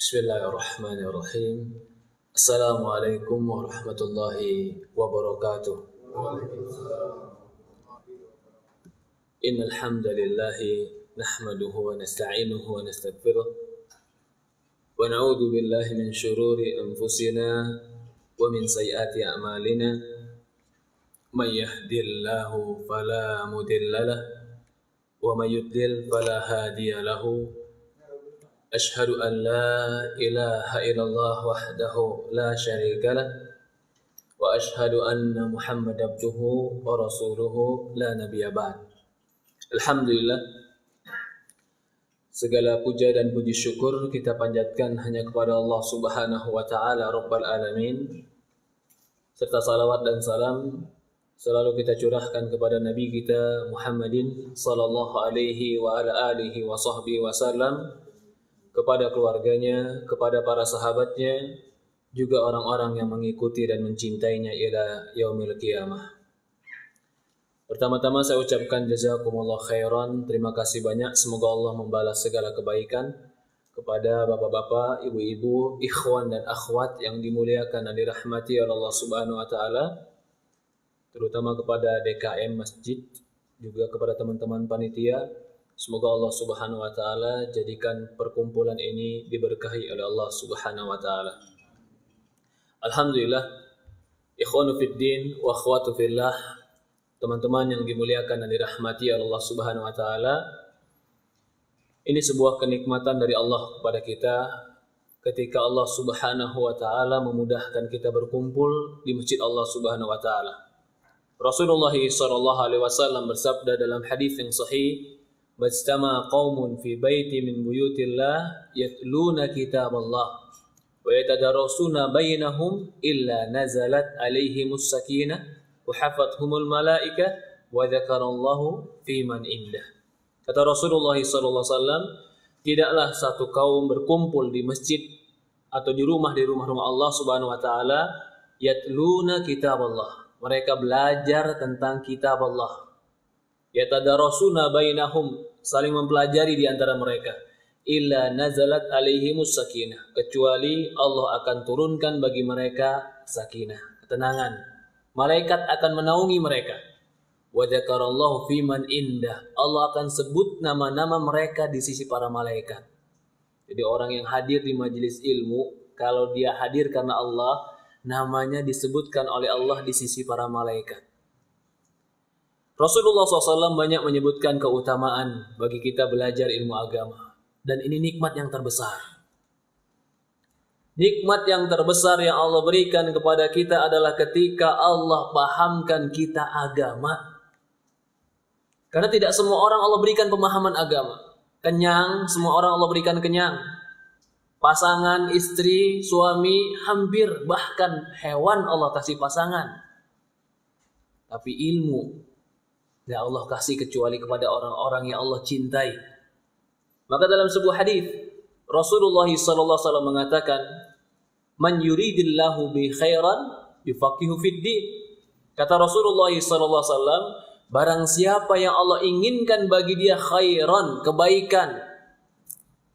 Bismillahirrahmanirrahim. Assalamualaikum warahmatullahi wabarakatuh. Innal hamdalillah nahmaduhu wa nasta'inuhu wa nastaghfiruh wa na'udzu billahi min shururi anfusina wa min sayyiati a'malina. May yahdihillahu fala mudilla lahu wa may yudlil fala hadiya lahu. Ashhadu an la ilaha illallah wahdahu la syarika lah wa ashhadu anna Muhammadan abduhu wa rasuluhu la nabiyya ba'd. Alhamdulillah, segala puja dan puji syukur kita panjatkan hanya kepada Allah Subhanahu wa taala Rabbul alamin, serta salawat dan salam selalu kita curahkan kepada nabi kita Muhammadin sallallahu alaihi wa ala alihi wa sahbihi wasallam, kepada keluarganya, kepada para sahabatnya, juga orang-orang yang mengikuti dan mencintainya ila yaumil qiyamah. Pertama-tama saya ucapkan jazakumullah khairan, terima kasih banyak, semoga Allah membalas segala kebaikan kepada bapak-bapak, ibu-ibu, ikhwan dan akhwat yang dimuliakan dan dirahmati oleh Allah Subhanahu wa taala, terutama kepada DKM Masjid, juga kepada teman-teman panitia. Semoga Allah Subhanahu wa taala jadikan perkumpulan ini diberkahi oleh Allah Subhanahu wa taala. Alhamdulillah, ikhwanu fiddin wa akhwatu fillah, teman-teman yang dimuliakan dan dirahmati oleh Allah Subhanahu wa taala. Ini sebuah kenikmatan dari Allah kepada kita ketika Allah Subhanahu wa taala memudahkan kita berkumpul di masjid Allah Subhanahu wa taala. Rasulullah sallallahu alaihi wasallam bersabda dalam hadis yang sahih, "Majtama qaumun fi baiti min buyutillah yatluna kitaballah wa yatadarasuna bainahum illa nazalat alaihimus sakinah wa hafathumul malaikah wa dzakarallahu fi man indah." Kata Rasulullah sallallahu alaihi wasallam, tidaklah satu kaum berkumpul di masjid atau di rumah-rumah Allah Subhanahu wa taala yatluna kitaballah. Mereka belajar tentang kitab Allah. Yatadarasuna bainahum, saling mempelajari di antara mereka. Illa nazalat alaihimus sakinah, kecuali Allah akan turunkan bagi mereka sakinah, ketenangan. Malaikat akan menaungi mereka. Wa dzakarallahu fi man indah, Allah akan sebut nama-nama mereka di sisi para malaikat. Jadi orang yang hadir di majelis ilmu, kalau dia hadir karena Allah, namanya disebutkan oleh Allah di sisi para malaikat. Rasulullah SAW banyak menyebutkan keutamaan bagi kita belajar ilmu agama. Dan ini nikmat yang terbesar. Nikmat yang terbesar yang Allah berikan kepada kita adalah ketika Allah pahamkan kita agama. Karena tidak semua orang Allah berikan pemahaman agama. Kenyang, semua orang Allah berikan kenyang. Pasangan, istri, suami, hampir bahkan hewan Allah kasih pasangan. Tapi ilmu tidak Allah kasih kecuali kepada orang-orang yang Allah cintai. Maka dalam sebuah hadis Rasulullah SAW mengatakan, "Man yuridillahu bi khairan yufaqihu fid din." Kata Rasulullah SAW, barang siapa yang Allah inginkan bagi dia khairan, kebaikan.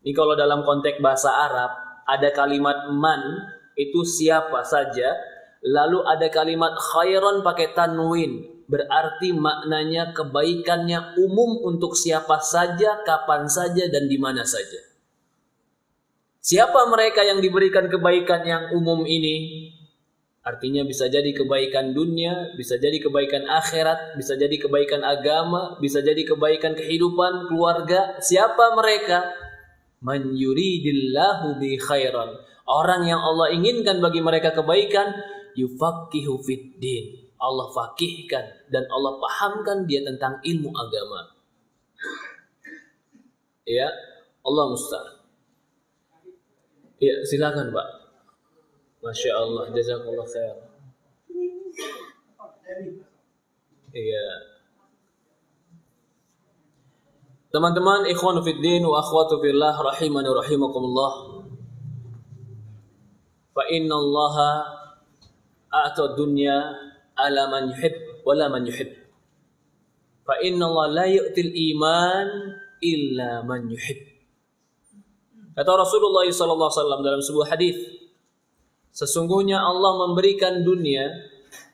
Ini kalau dalam konteks bahasa Arab ada kalimat man, itu siapa saja. Lalu ada kalimat khairan pakai tanwin, berarti maknanya kebaikannya umum untuk siapa saja, kapan saja, dan di mana saja. Siapa mereka yang diberikan kebaikan yang umum ini? Artinya bisa jadi kebaikan dunia, bisa jadi kebaikan akhirat, bisa jadi kebaikan agama, bisa jadi kebaikan kehidupan, keluarga. Siapa mereka? Man yuridillahu bi khairan. Orang yang Allah inginkan bagi mereka kebaikan, yufaqihu fid din. Allah fakihkan dan Allah pahamkan dia tentang ilmu agama. Ya, Allah musta'an. Ya, silakan Pak. Masya Allah, jazakallah khair. Iya. Teman-teman, ikhwan fiddin wa akhwatu fillah rahimani rahimakumullah. Fa inna Allaha a'ta dunya ala man yuhib wa la man yuhib. Fa inna Allah la yu'til iman illa man yuhib. Kata Rasulullah SAW dalam sebuah hadis, sesungguhnya Allah memberikan dunia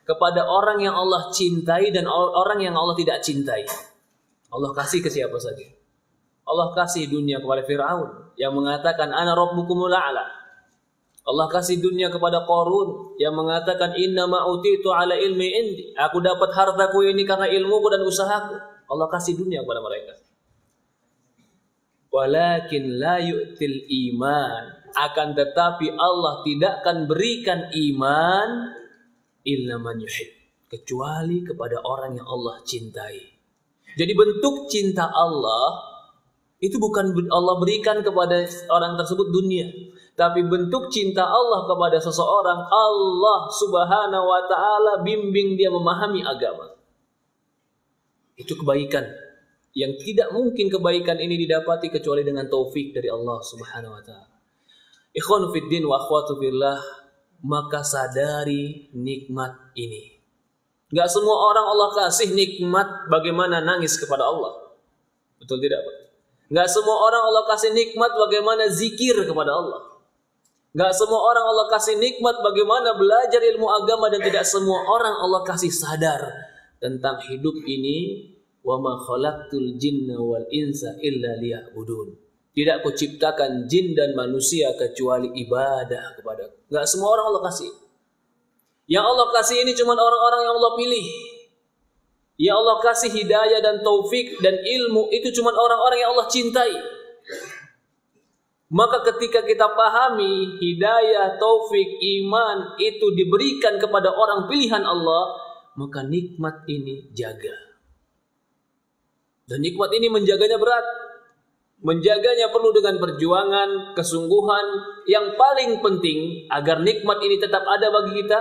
kepada orang yang Allah cintai dan orang yang Allah tidak cintai. Allah kasih ke siapa saja. Allah kasih dunia kepada Fir'aun yang mengatakan ana rabbukumul a'la. Allah kasih dunia kepada Qarun yang mengatakan inna ma utitu ala ilmi indi. Aku dapat hartaku ini karena ilmuku dan usahaku. Allah kasih dunia kepada mereka. Walakin la yu'til iman, akan tetapi Allah tidak akan berikan iman illa man yuhib, kecuali kepada orang yang Allah cintai. Jadi bentuk cinta Allah itu bukan Allah berikan kepada orang tersebut dunia, tapi bentuk cinta Allah kepada seseorang, Allah Subhanahu wa taala bimbing dia memahami agama. Itu kebaikan yang tidak mungkin kebaikan ini didapati kecuali dengan taufik dari Allah Subhanahu wa taala. Ikhwanu fid din wa akhwatu fillah, maka sadari nikmat ini. Enggak semua orang Allah kasih nikmat bagaimana nangis kepada Allah. Betul tidak, Pak? Enggak semua orang Allah kasih nikmat bagaimana zikir kepada Allah. Enggak semua orang Allah kasih nikmat bagaimana belajar ilmu agama, dan tidak semua orang Allah kasih sadar tentang hidup ini. Wa ma khalaqtul jinna wal insa illa liya'budun. Tidak kuciptakan jin dan manusia kecuali ibadah kepadaku. Enggak semua orang Allah kasih. Yang Allah kasih ini cuma orang-orang yang Allah pilih. Yang Allah kasih hidayah dan taufik dan ilmu itu cuma orang-orang yang Allah cintai. Maka ketika kita pahami hidayah, taufik, iman itu diberikan kepada orang pilihan Allah, maka nikmat ini jaga. Dan nikmat ini menjaganya berat. Menjaganya perlu dengan perjuangan, kesungguhan. Yang paling penting agar nikmat ini tetap ada bagi kita,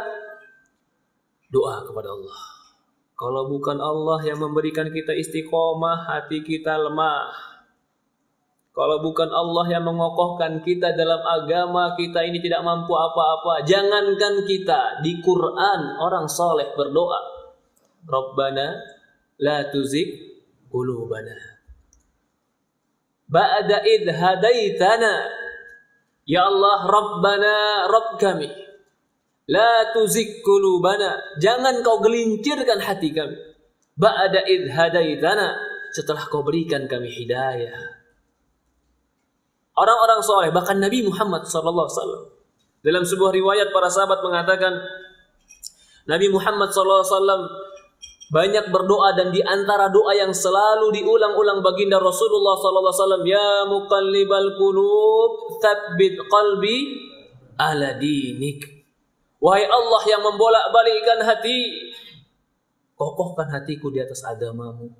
doa kepada Allah. Kalau bukan Allah yang memberikan kita istiqomah, hati kita lemah. Kalau bukan Allah yang mengokohkan kita dalam agama, kita ini tidak mampu apa-apa. Jangankan kita, di Quran orang soleh berdoa, Rabbana la tuzigh qulubana ba'da idh hadaitana. Ya Allah, Rabbana, Rabb kami, la tuzigh qulubana, jangan kau gelincirkan hati kami, ba'da idh hadaitana, setelah kau berikan kami hidayah. Orang-orang soleh, bahkan Nabi Muhammad SAW, dalam sebuah riwayat para sahabat mengatakan Nabi Muhammad SAW banyak berdoa, dan di antara doa yang selalu diulang-ulang baginda Rasulullah SAW, ya muqallibal qulub tsabbit qalbi ala dinik. Wahai Allah yang membolak-balikkan hati, kokohkan hatiku di atas agamamu.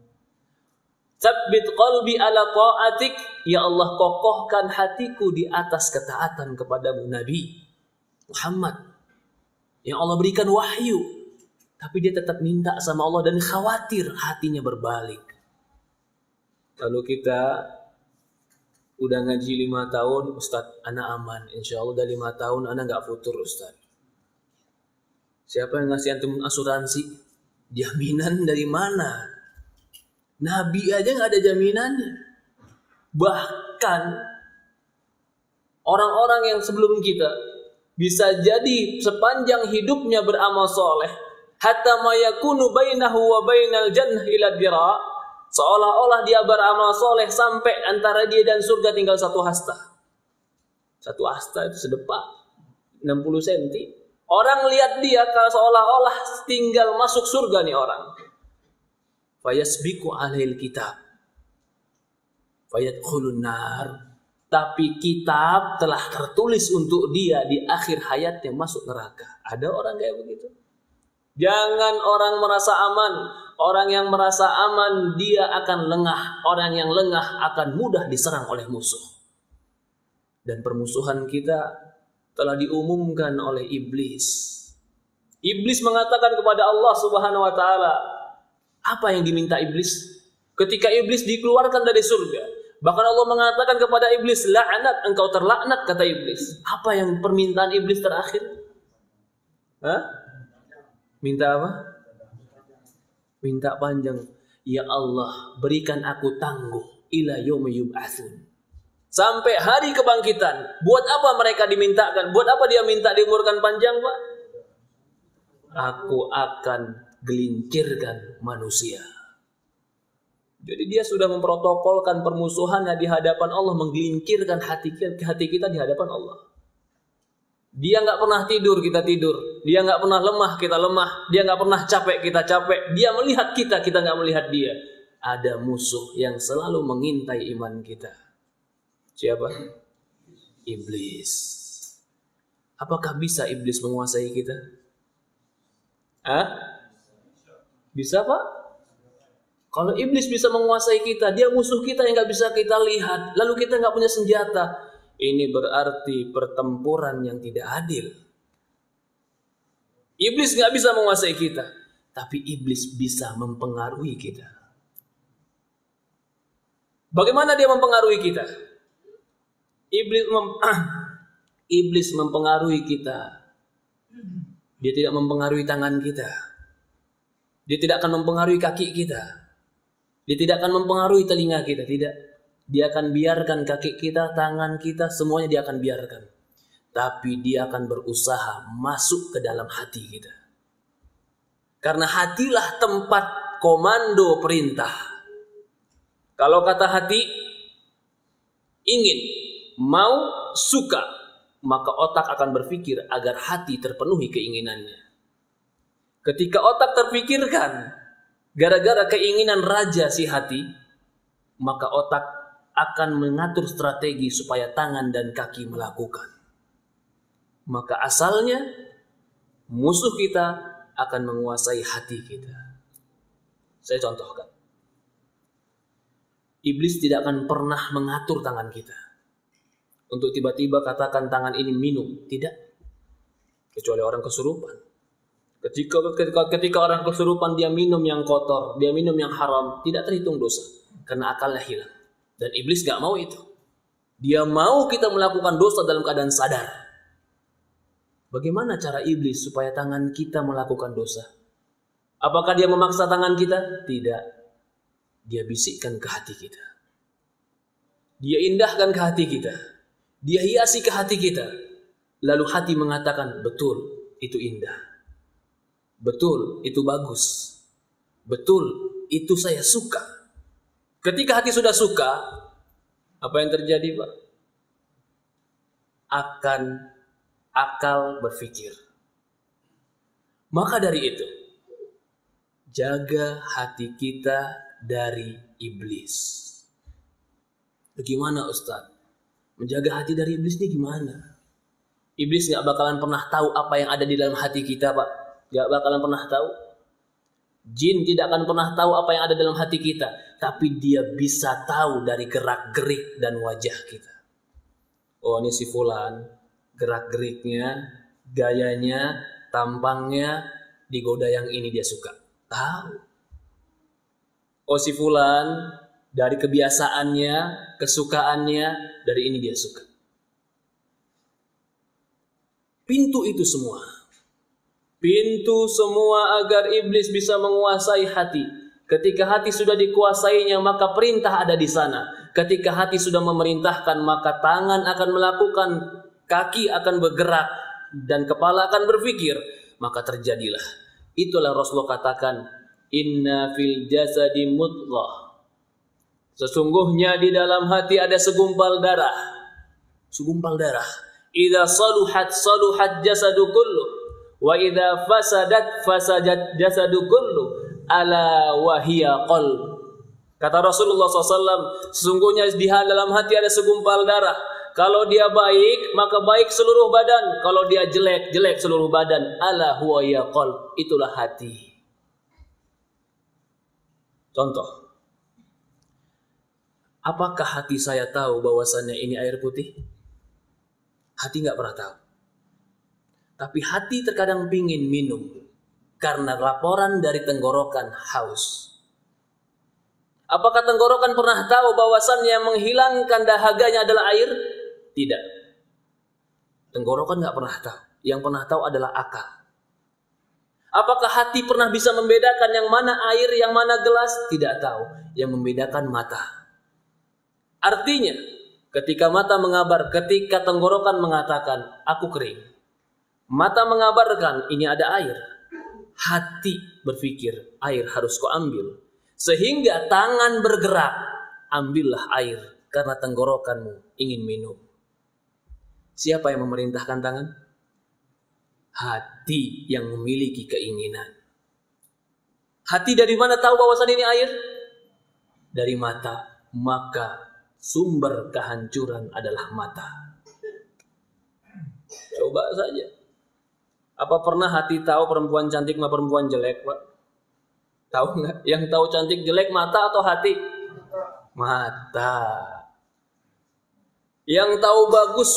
Tsabbit qalbi ala ta'atik, ya Allah kokohkan hatiku di atas ketaatan kepadamu. Nabi Muhammad yang Allah berikan wahyu, tapi dia tetap minta sama Allah dan khawatir hatinya berbalik. Lalu kita udah ngaji 5 tahun, Ustaz, anak aman. Insya Allah udah 5 tahun, anak gak futur, Ustaz. Siapa yang ngasih antum asuransi? Jaminan dari mana? Nabi aja gak ada jaminannya. Bahkan orang-orang yang sebelum kita bisa jadi sepanjang hidupnya beramal soleh, hatta ma yakunu bainahu wa bainal jannah ila dira, seolah-olah dia beramal soleh sampai antara dia dan surga tinggal 1 hasta. 1 hasta itu sedepak 60 cm. Orang lihat dia kalau seolah-olah tinggal masuk surga nih orang. Fayasbiqu alaihil kitab fayadkhulun nar. Tapi kitab telah tertulis untuk dia di akhir hayatnya masuk neraka. Ada orang kayak begitu? Jangan orang merasa aman. Orang yang merasa aman dia akan lengah. Orang yang lengah akan mudah diserang oleh musuh. Dan permusuhan kita telah diumumkan oleh iblis. Iblis mengatakan kepada Allah Subhanahu wa taala, apa yang diminta iblis? Ketika iblis dikeluarkan dari surga, bahkan Allah mengatakan kepada iblis, la'nat, engkau terlaknat, kata iblis. Apa yang permintaan iblis terakhir? Minta apa? Minta panjang. Ya Allah, berikan aku tangguh ila yaumi yub'atsun. Sampai hari kebangkitan. Buat apa mereka dimintakan? Buat apa dia minta diumurkan panjang, Pak? Aku akan gelincirkan manusia. Jadi dia sudah memprotokolkan permusuhannya di hadapan Allah, menggelincirkan hati kita di hadapan Allah. Dia nggak pernah tidur, kita tidur. Dia nggak pernah lemah, kita lemah. Dia nggak pernah capek, kita capek. Dia melihat kita nggak melihat dia. Ada musuh yang selalu mengintai iman kita. Siapa? Iblis. Apakah bisa iblis menguasai kita? Bisa, Pak? Kalau iblis bisa menguasai kita, dia musuh kita yang nggak bisa kita lihat. Lalu kita nggak punya senjata. Ini berarti pertempuran yang tidak adil. Iblis nggak bisa menguasai kita, tapi iblis bisa mempengaruhi kita. Bagaimana dia mempengaruhi kita? Iblis mempengaruhi kita. Dia tidak mempengaruhi tangan kita. Dia tidak akan mempengaruhi kaki kita. Dia tidak akan mempengaruhi telinga kita. Tidak. Dia akan biarkan kaki kita, tangan kita, semuanya dia akan biarkan. Tapi dia akan berusaha masuk ke dalam hati kita. Karena hatilah tempat komando perintah. Kalau kata hati, ingin, mau, suka, maka otak akan berpikir agar hati terpenuhi keinginannya. Ketika otak terpikirkan gara-gara keinginan raja si hati, maka otak akan mengatur strategi supaya tangan dan kaki melakukan. Maka asalnya musuh kita akan menguasai hati kita. Saya contohkan. Iblis tidak akan pernah mengatur tangan kita. Untuk tiba-tiba katakan tangan ini minum. Tidak. Kecuali orang kesurupan. Ketika orang kesurupan dia minum yang kotor, dia minum yang haram, tidak terhitung dosa. Karena akalnya hilang. Dan iblis gak mau itu. Dia mau kita melakukan dosa dalam keadaan sadar. Bagaimana cara iblis supaya tangan kita melakukan dosa? Apakah dia memaksa tangan kita? Tidak. Dia bisikkan ke hati kita. Dia indahkan ke hati kita. Dia hiasi ke hati kita. Lalu hati mengatakan, betul, itu indah. Betul, itu bagus. Betul, itu saya suka. Ketika hati sudah suka, apa yang terjadi, Pak? Akal berpikir. Maka dari itu, jaga hati kita dari iblis. Bagaimana, Ustaz? Menjaga hati dari iblis ini gimana? Iblis gak bakalan pernah tahu apa yang ada di dalam hati kita, Pak. Gak bakalan pernah tahu. Jin tidak akan pernah tahu apa yang ada dalam hati kita. Tapi dia bisa tahu dari gerak-gerik dan wajah kita. Oh, ini si fulan. Gerak-geriknya, gayanya, tampangnya, digoda yang ini dia suka. Tahu. Oh, si fulan, dari kebiasaannya, kesukaannya, dari ini dia suka. Pintu itu semua. Pintu semua agar iblis bisa menguasai hati. Ketika hati sudah dikuasainya, maka perintah ada di sana. Ketika hati sudah memerintahkan, maka tangan akan melakukan, kaki akan bergerak, dan kepala akan berpikir. Maka terjadilah. Itulah Rasulullah katakan, inna fil jasadi mudghah. Sesungguhnya di dalam hati ada segumpal darah. Segumpal darah. Idza saluhat jasadu kullu. Wa idza fasadat jasadu kullu. Ala wahiya qalb. Kata Rasulullah SAW, sesungguhnya di dalam hati ada segumpal darah. Kalau dia baik, maka baik seluruh badan. Kalau dia jelek, jelek seluruh badan. Ala huwa ya qalb. Itulah hati. Contoh. Apakah hati saya tahu bahwasannya ini air putih? Hati nggak pernah tahu. Tapi hati terkadang pingin minum. Karena laporan dari tenggorokan haus. Apakah tenggorokan pernah tahu bahwasannya yang menghilangkan dahaganya adalah air? Tidak. Tenggorokan nggak pernah tahu. Yang pernah tahu adalah akal. Apakah hati pernah bisa membedakan yang mana air, yang mana gelas? Tidak tahu. Yang membedakan mata. Artinya, Ketika mata mengabar, ketika tenggorokan mengatakan, aku kering. Mata mengabarkan, ini ada air. Hati berpikir, air harus kau ambil. Sehingga tangan bergerak, ambillah air. Karena tenggorokanmu ingin minum. Siapa yang memerintahkan tangan? Hati yang memiliki keinginan. Hati dari mana tahu bahwasan ini air? Dari mata. Maka sumber kehancuran adalah mata. Coba saja. Apa pernah hati tahu perempuan cantik sama perempuan jelek, Pak? Tahu nggak? Yang tahu cantik jelek mata atau hati? Mata. Yang tahu bagus,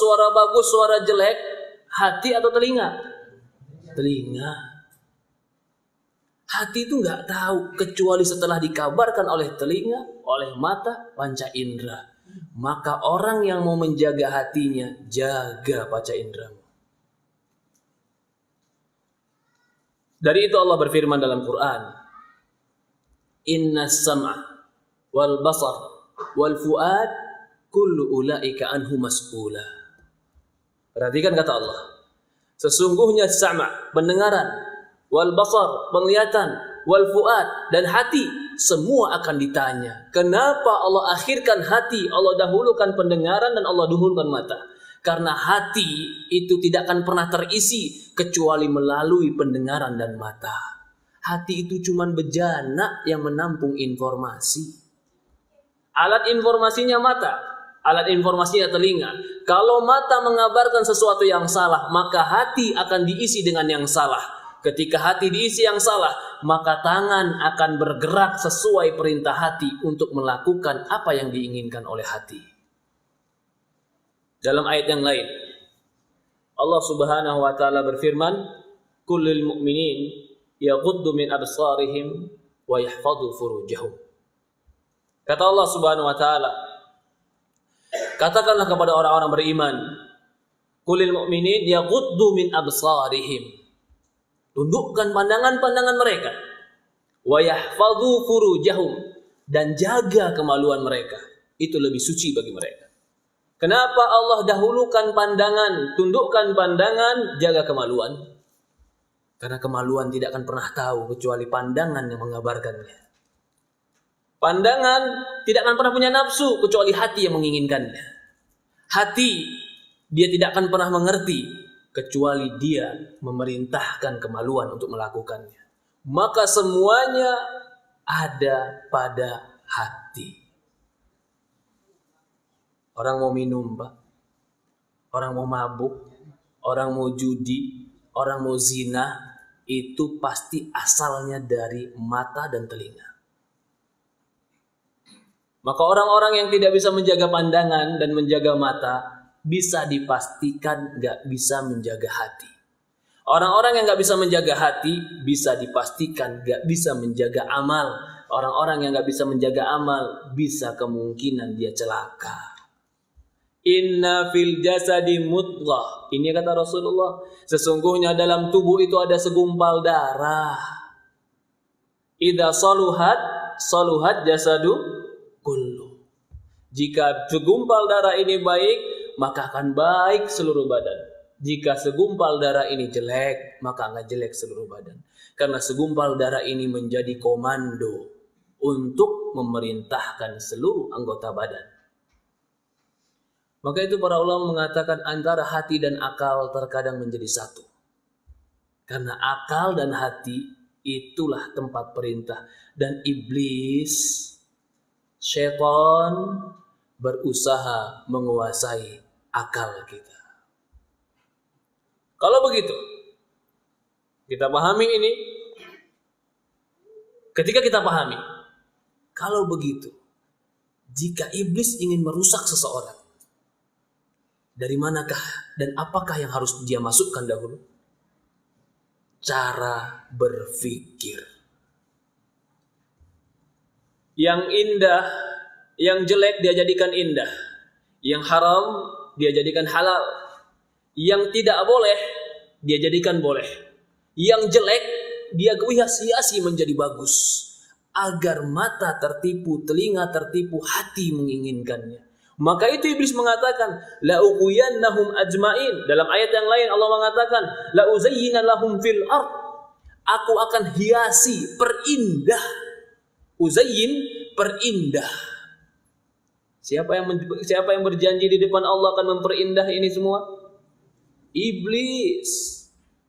suara jelek, hati atau telinga? Telinga. Hati itu nggak tahu kecuali setelah dikabarkan oleh telinga, oleh mata, panca indera. Maka orang yang mau menjaga hatinya, jaga panca indera. Dari itu Allah berfirman dalam Quran, Inna sam'a wal basar wal fuad kullu ulaika anhu mas'ula. Perhatikan kata Allah. Sesungguhnya sama' pendengaran, wal basar penglihatan, wal fuad dan hati semua akan ditanya. Kenapa Allah akhirkan hati, Allah dahulukan pendengaran dan Allah dahulukan mata? Karena hati itu tidak akan pernah terisi kecuali melalui pendengaran dan mata. Hati itu cuma bejana yang menampung informasi. Alat informasinya mata, alat informasinya telinga. Kalau mata mengabarkan sesuatu yang salah, maka hati akan diisi dengan yang salah. Ketika hati diisi yang salah, maka tangan akan bergerak sesuai perintah hati untuk melakukan apa yang diinginkan oleh hati. Dalam ayat yang lain, Allah Subhanahu wa taala berfirman, "Kullil mu'minin yaghuddu min absarihim wa yahfadhu furujahum." Kata Allah Subhanahu wa taala, katakanlah kepada orang-orang beriman, "Kullil mu'minin yaghuddu min absarihim." Tundukkan pandangan-pandangan mereka. Wa yahfadhu furujahum, dan jaga kemaluan mereka. Itu lebih suci bagi mereka. Kenapa Allah dahulukan pandangan, tundukkan pandangan, jaga kemaluan? Karena kemaluan tidak akan pernah tahu kecuali pandangan yang mengabarkannya. Pandangan tidak akan pernah punya nafsu kecuali hati yang menginginkannya. Hati dia tidak akan pernah mengerti kecuali dia memerintahkan kemaluan untuk melakukannya. Maka semuanya ada pada hati. Orang mau minum, Pak. Orang mau mabuk, orang mau judi, orang mau zina, itu pasti asalnya dari mata dan telinga. Maka orang-orang yang tidak bisa menjaga pandangan dan menjaga mata, bisa dipastikan gak bisa menjaga hati. Orang-orang yang gak bisa menjaga hati, bisa dipastikan gak bisa menjaga amal. Orang-orang yang gak bisa menjaga amal, bisa kemungkinan dia celaka. Inna fil jasadi mudghah. Ini kata Rasulullah, sesungguhnya dalam tubuh itu ada segumpal darah. Idza saluhat jasadu kullu. Jika segumpal darah ini baik, maka akan baik seluruh badan. Jika segumpal darah ini jelek, maka akan jelek seluruh badan. Karena segumpal darah ini menjadi komando untuk memerintahkan seluruh anggota badan. Maka itu para ulama mengatakan antara hati dan akal terkadang menjadi satu. Karena akal dan hati itulah tempat perintah. Dan iblis, syaitan berusaha menguasai akal kita. Kalau begitu, kita pahami ini. Ketika kita pahami, kalau begitu, jika iblis ingin merusak seseorang, dari manakah dan apakah yang harus dia masukkan dahulu? Cara berpikir. Yang indah, yang jelek dia jadikan indah. Yang haram dia jadikan halal. Yang tidak boleh dia jadikan boleh. Yang jelek dia hiasi menjadi bagus. Agar mata tertipu, telinga tertipu, hati menginginkannya. Maka itu iblis mengatakan, la ughwiyannahum ajmain. Dalam ayat yang lain Allah mengatakan, la uzayyina lahum fil ard. Aku akan hiasi, perindah. Uzayyin, perindah. Siapa yang berjanji di depan Allah akan memperindah ini semua? Iblis.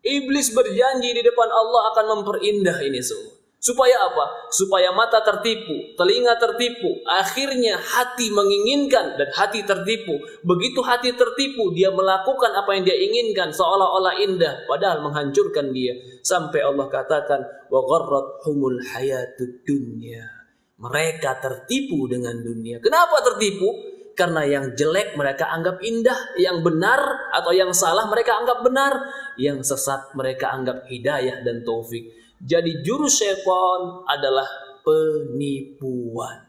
Iblis berjanji di depan Allah akan memperindah ini semua. Supaya apa? Supaya mata tertipu, telinga tertipu, akhirnya hati menginginkan dan hati tertipu. Begitu hati tertipu, dia melakukan apa yang dia inginkan seolah-olah indah, padahal menghancurkan dia. Sampai Allah katakan, wa gharrathumul hayatud dunya. Mereka tertipu dengan dunia. Kenapa tertipu? Karena yang jelek mereka anggap indah, yang benar atau yang salah mereka anggap benar, yang sesat mereka anggap hidayah dan taufik. Jadi jurus syaitan adalah penipuan.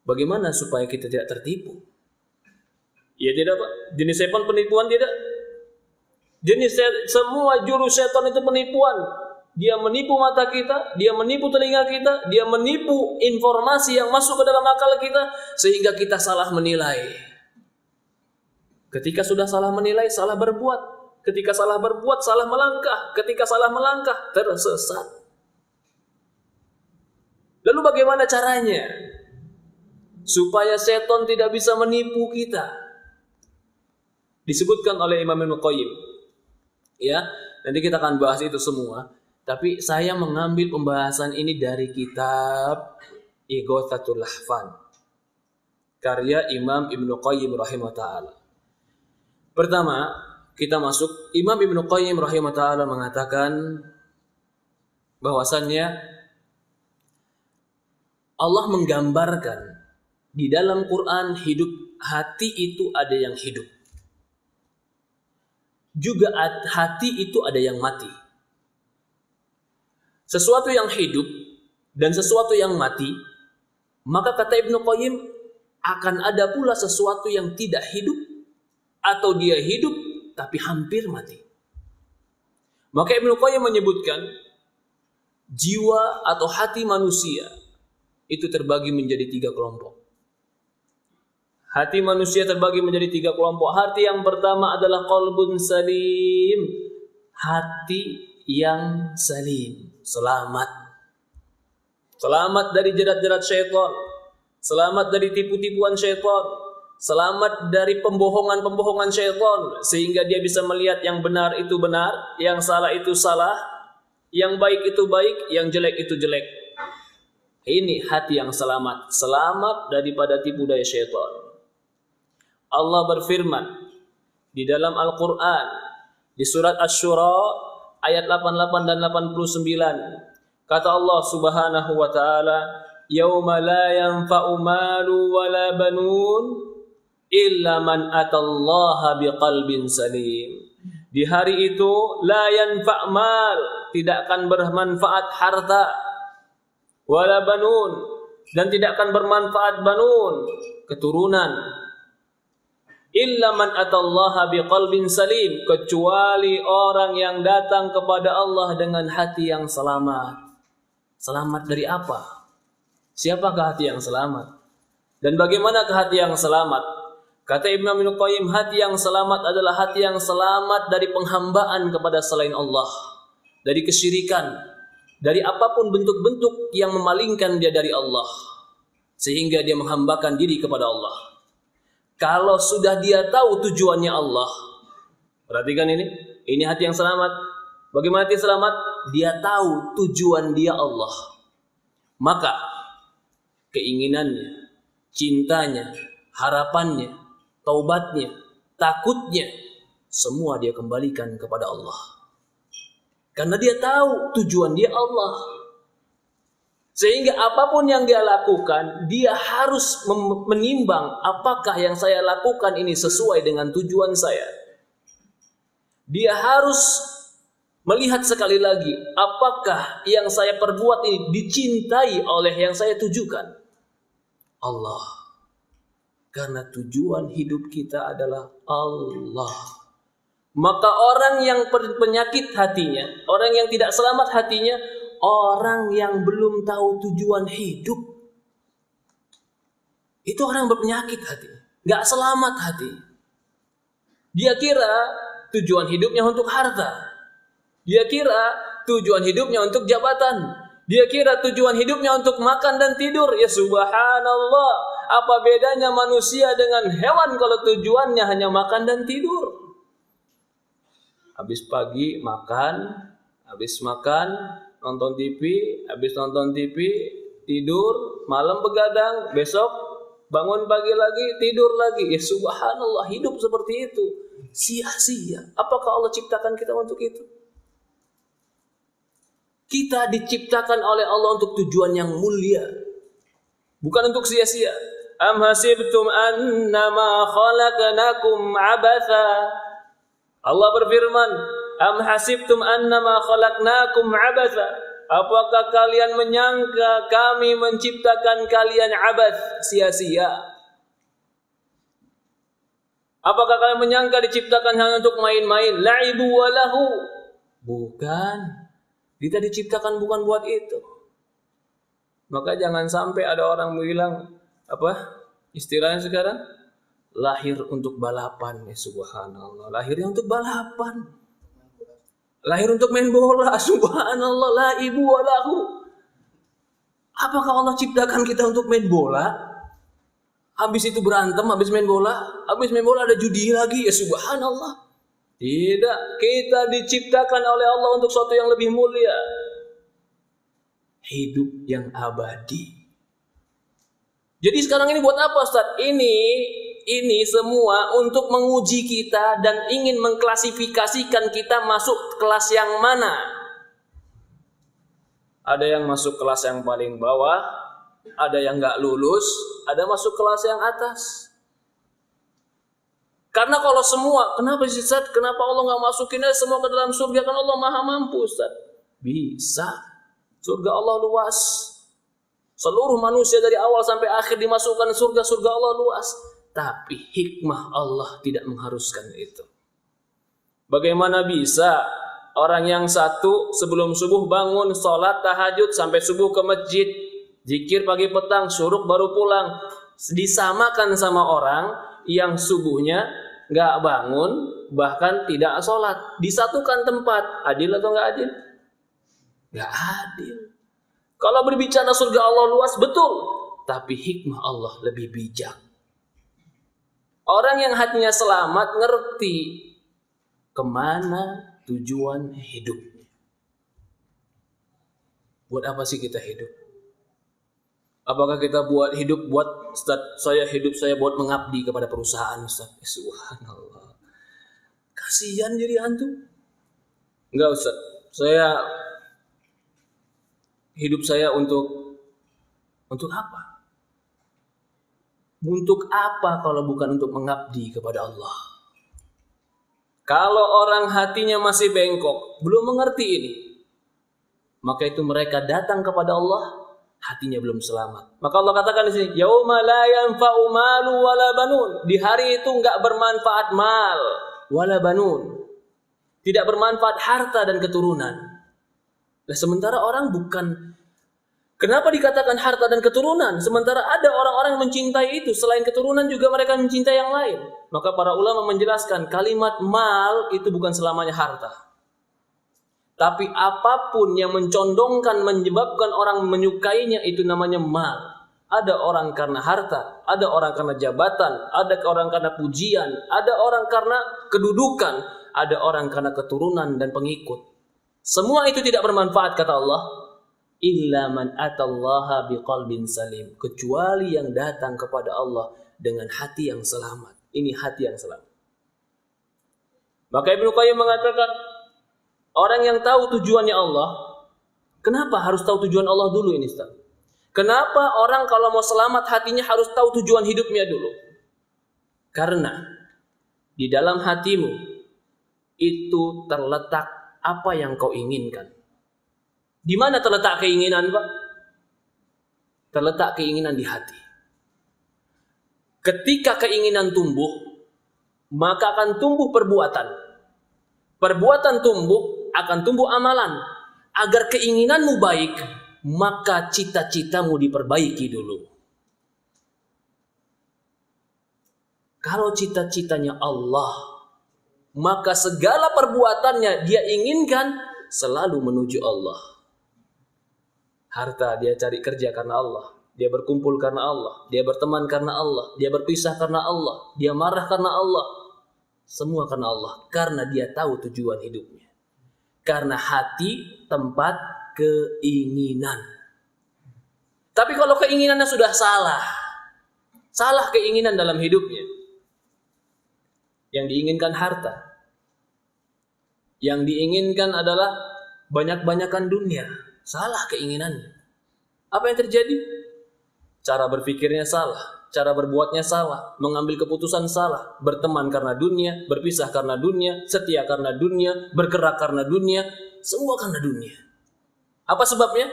Bagaimana supaya kita tidak tertipu? Ya tidak, Pak. Jenis syaitan penipuan tidak. Semua jurus syaitan itu penipuan. Dia menipu mata kita, dia menipu telinga kita, dia menipu informasi yang masuk ke dalam akal kita sehingga kita salah menilai. Ketika sudah salah menilai, salah berbuat. Ketika salah berbuat, salah melangkah. Ketika salah melangkah, tersesat. Lalu bagaimana caranya? Supaya setan tidak bisa menipu kita. Disebutkan oleh Imam Ibnu Qayyim. Ya, nanti kita akan bahas itu semua. Tapi saya mengambil pembahasan ini dari kitab Ighatsatul Lahfan. Karya Imam Ibnu Qayyim rahimahullah ta'ala. Pertama, kita masuk, Imam Ibnu Qayyim rahimahullah ta'ala mengatakan bahwasannya Allah menggambarkan di dalam Quran hidup, hati itu ada yang hidup. Juga hati itu ada yang mati. Sesuatu yang hidup dan sesuatu yang mati, maka kata Ibnu Qayyim akan ada pula sesuatu yang tidak hidup atau dia hidup tapi hampir mati. Maka Ibnu Qayyim menyebutkan jiwa atau hati manusia itu terbagi menjadi 3 kelompok. Hati manusia terbagi menjadi 3 kelompok. Hati yang pertama adalah qalbun salim, hati yang salim, selamat. Selamat dari jerat-jerat syaitan, selamat dari tipu-tipuan syaitan, selamat dari pembohongan-pembohongan syaitan, sehingga dia bisa melihat yang benar itu benar, yang salah itu salah, yang baik itu baik, yang jelek itu jelek. Ini hati yang selamat, selamat daripada tipu daya syaitan. Allah berfirman di dalam Al-Quran, di surat Asy-Syura ayat 88 dan 89. Kata Allah Subhanahu wa ta'ala, yauma la yanfa'u malu wa la banun illa man atallaha biqalbin salim. Di hari itu la yanfa' mal, tidak akan bermanfaat harta, wala banun, dan tidak akan bermanfaat banun, keturunan, illa man atallaha biqalbin salim, kecuali orang yang datang kepada Allah dengan hati yang selamat. Selamat dari apa? Siapakah hati yang selamat? Dan bagaimanakah hati yang selamat? Kata Ibnu Qayyim, hati yang selamat adalah hati yang selamat dari penghambaan kepada selain Allah, dari kesyirikan, dari apapun bentuk-bentuk yang memalingkan dia dari Allah, sehingga dia menghambakan diri kepada Allah. Kalau sudah dia tahu tujuannya Allah, perhatikan ini hati yang selamat. Bagaimana hati selamat? Dia tahu tujuan dia Allah. Maka keinginannya, cintanya, harapannya, taubatnya, takutnya, semua dia kembalikan kepada Allah. Karena dia tahu tujuan dia Allah. Sehingga apapun yang dia lakukan, dia harus menimbang apakah yang saya lakukan ini sesuai dengan tujuan saya. Dia harus melihat sekali lagi, apakah yang saya perbuat ini dicintai oleh yang saya tujukan? Allah. Karena tujuan hidup kita adalah Allah. Maka orang yang penyakit hatinya, orang yang tidak selamat hatinya, orang yang belum tahu tujuan hidup. Itu orang berpenyakit hati, nggak selamat hati. Dia kira tujuan hidupnya untuk harta. Dia kira tujuan hidupnya untuk jabatan. Dia kira tujuan hidupnya untuk makan dan tidur. Ya subhanallah, apa bedanya manusia dengan hewan kalau tujuannya hanya makan dan tidur? Habis pagi makan, habis makan nonton TV, habis nonton TV tidur, malam begadang, besok bangun pagi lagi, tidur lagi. Ya subhanallah, hidup seperti itu sia-sia. Apakah Allah ciptakan kita untuk itu? Kita diciptakan oleh Allah untuk tujuan yang mulia, bukan untuk sia-sia. Am hasibtum annama khalaqnakum abatha. Allah berfirman, am hasibtum annama khalaqnakum abatha. Apakah kalian menyangka kami menciptakan kalian abath, sia-sia? Apakah kalian menyangka diciptakan hanya untuk main-main? La'ibu walahu. Bukan. Kita diciptakan bukan buat itu. Maka jangan sampai ada orang bilang, apa istilahnya sekarang? Lahir untuk balapan. Ya subhanallah. Lahirnya untuk balapan. Lahir untuk main bola. Subhanallah. La'ibu walahu. Apakah Allah ciptakan kita untuk main bola? Habis itu berantem, habis main bola ada judi lagi. Ya subhanallah. Tidak, kita diciptakan oleh Allah untuk sesuatu yang lebih mulia. Hidup yang abadi. Jadi sekarang ini buat apa Ustaz? Ini semua untuk menguji kita dan ingin mengklasifikasikan kita masuk kelas yang mana. Ada yang masuk kelas yang paling bawah, ada yang gak lulus, ada masuk kelas yang atas. Karena kalau semua, kenapa sih Ustaz? Kenapa Allah gak masukin semua ke dalam surga? Kan Allah maha mampu Ustaz. Bisa. Surga Allah luas. Seluruh manusia dari awal sampai akhir dimasukkan surga Allah luas. Tapi hikmah Allah tidak mengharuskan itu. Bagaimana bisa orang yang satu sebelum subuh bangun, sholat tahajud sampai subuh ke masjid, zikir pagi petang, syuruk baru pulang, disamakan sama orang yang subuhnya nggak bangun bahkan tidak sholat, disatukan tempat. Adil atau nggak adil? Nggak adil. Kalau berbicara surga Allah luas betul, tapi hikmah Allah lebih bijak. Orang yang hatinya selamat ngerti kemana tujuan hidupnya. Buat apa sih kita hidup? Apakah kita Ustaz, hidup saya buat mengabdi kepada perusahaan Ustaz? Subhanallah. Kasihan jadi hantu. Enggak Ustaz, hidup saya untuk apa? Untuk apa kalau bukan untuk mengabdi kepada Allah? Kalau orang hatinya masih bengkok, belum mengerti ini, maka itu mereka datang kepada Allah, hatinya belum selamat. Maka Allah katakan di sini, yauma la yanfa'u malu wala banun. Di hari itu enggak bermanfaat mal wala banun. Tidak bermanfaat harta dan keturunan. Nah, sementara orang bukan. Kenapa dikatakan harta dan keturunan? Sementara ada orang-orang yang mencintai itu. Selain keturunan juga mereka mencintai yang lain. Maka para ulama menjelaskan kalimat mal itu bukan selamanya harta. Tapi apapun yang mencondongkan, menyebabkan orang menyukainya itu namanya mal. Ada orang karena harta, ada orang karena jabatan, ada orang karena pujian, ada orang karena kedudukan, ada orang karena keturunan dan pengikut. Semua itu tidak bermanfaat kata Allah. Illa man atallaha biqalbin salim. Kecuali yang datang kepada Allah dengan hati yang selamat. Ini hati yang selamat. Maka Ibnu Qayyim mengatakan, orang yang tahu tujuannya Allah, kenapa harus tahu tujuan Allah dulu ini Ustaz? Kenapa orang kalau mau selamat hatinya harus tahu tujuan hidupnya dulu? Karena di dalam hatimu itu terletak apa yang kau inginkan. Di mana terletak keinginan, Pak? Terletak keinginan di hati. Ketika keinginan tumbuh, maka akan tumbuh perbuatan. Perbuatan tumbuh, akan tumbuh amalan. Agar keinginanmu baik, maka cita-citamu diperbaiki dulu. Kalau cita-citanya Allah, maka segala perbuatannya dia inginkan selalu menuju Allah. Harta dia cari kerja karena Allah, dia berkumpul karena Allah, dia berteman karena Allah, dia berpisah karena Allah, dia marah karena Allah. Semua karena Allah, karena dia tahu tujuan hidupnya. Karena hati tempat keinginan. Tapi kalau keinginannya sudah salah keinginan dalam hidupnya. Yang diinginkan harta. Yang diinginkan adalah banyak-banyakan dunia. Salah keinginannya. Apa yang terjadi? Cara berpikirnya salah. Cara berbuatnya salah. Mengambil keputusan salah. Berteman karena dunia. Berpisah karena dunia. Setia karena dunia. Bergerak karena dunia. Semua karena dunia. Apa sebabnya?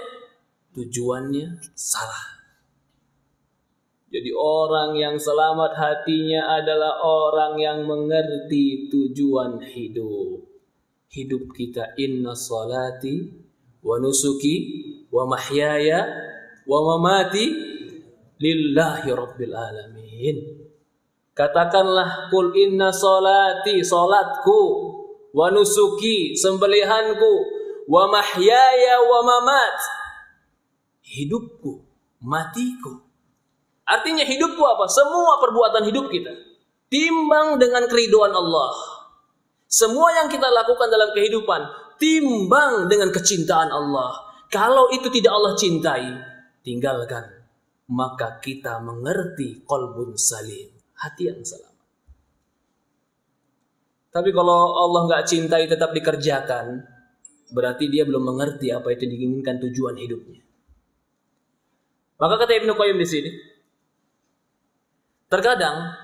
Tujuannya salah. Jadi orang yang selamat hatinya adalah orang yang mengerti tujuan hidup. Hidup kita inna salati wa nusuki wa mahyaya wa mamati lillahi rabbil alamin. Katakanlah kul inna salati, salatku, wa nusuki, sembelihanku, wa mahyaya wa mamat, hidupku, matiku. Artinya hidupku apa? Semua perbuatan hidup kita timbang dengan keridhaan Allah. Semua yang kita lakukan dalam kehidupan timbang dengan kecintaan Allah. Kalau itu tidak Allah cintai, tinggalkan. Maka kita mengerti qalbun salim, hati yang selamat. Tapi kalau Allah nggak cintai tetap dikerjakan, berarti dia belum mengerti apa itu diinginkan tujuan hidupnya. Maka kata Ibnu Qayyim di sini, terkadang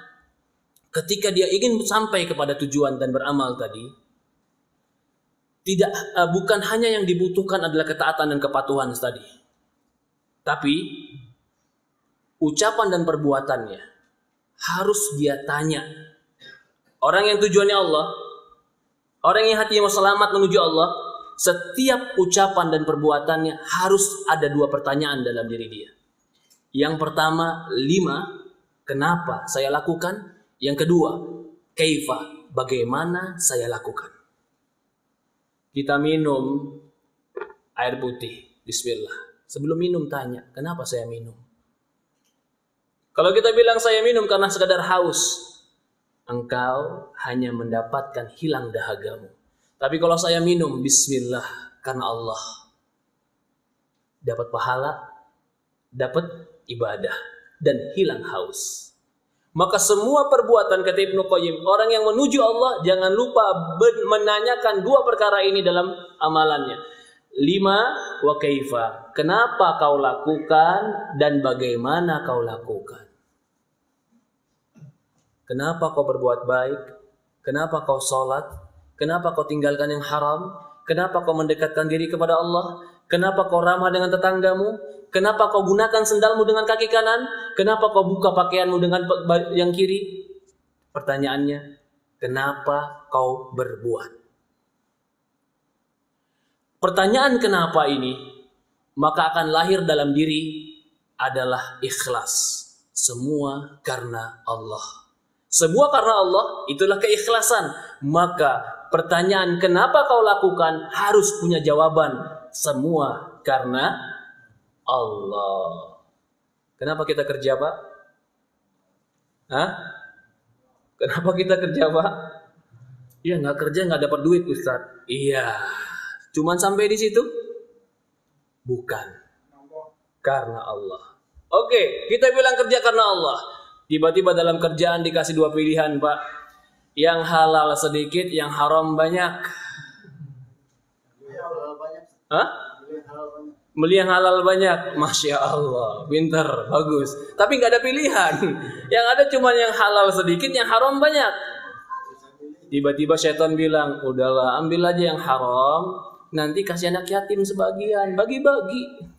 ketika dia ingin sampai kepada tujuan dan beramal tadi, bukan hanya yang dibutuhkan adalah ketaatan dan kepatuhan tadi, tapi ucapan dan perbuatannya harus dia tanya. Orang yang tujuannya Allah, orang yang hatinya mau selamat menuju Allah, setiap ucapan dan perbuatannya harus ada 2 pertanyaan dalam diri dia. Yang pertama, 5, kenapa saya lakukan? Yang kedua, kaifa, bagaimana saya lakukan? Kita minum air putih, bismillah. Sebelum minum tanya, kenapa saya minum? Kalau kita bilang saya minum karena sekadar haus, engkau hanya mendapatkan hilang dahagamu. Tapi kalau saya minum, bismillah, karena Allah, dapat pahala, dapat ibadah, dan hilang haus. Maka semua perbuatan, kata Ibnu Qayyim, orang yang menuju Allah jangan lupa menanyakan 2 perkara ini dalam amalannya. 5, wa kaifa, kenapa kau lakukan dan bagaimana kau lakukan. Kenapa kau berbuat baik? Kenapa kau sholat? Kenapa kau tinggalkan yang haram? Kenapa kau mendekatkan diri kepada Allah? Kenapa kau ramah dengan tetanggamu? Kenapa kau gunakan sendalmu dengan kaki kanan? Kenapa kau buka pakaianmu dengan yang kiri? Pertanyaannya, kenapa kau berbuat? Pertanyaan kenapa ini, maka akan lahir dalam diri adalah ikhlas. Semua karena Allah. Semua karena Allah, itulah keikhlasan. Maka pertanyaan kenapa kau lakukan harus punya jawaban. Semua karena Allah. Kenapa kita kerja, Pak? Hah? Kenapa kita kerja, Pak? Iya, nggak kerja nggak dapat duit, Ustaz. Iya. Cuman sampai di situ? Bukan. Karena Allah. Oke, kita bilang kerja karena Allah. Tiba-tiba dalam kerjaan dikasih 2 pilihan, Pak. Yang halal sedikit, yang haram banyak. Hah? Beli yang halal banyak. Masya Allah, pintar, bagus. Tapi nggak ada pilihan. Yang ada cuma yang halal sedikit, yang haram banyak. Tiba-tiba syaitan bilang, udahlah ambil aja yang haram, nanti kasih anak yatim sebagian, bagi-bagi.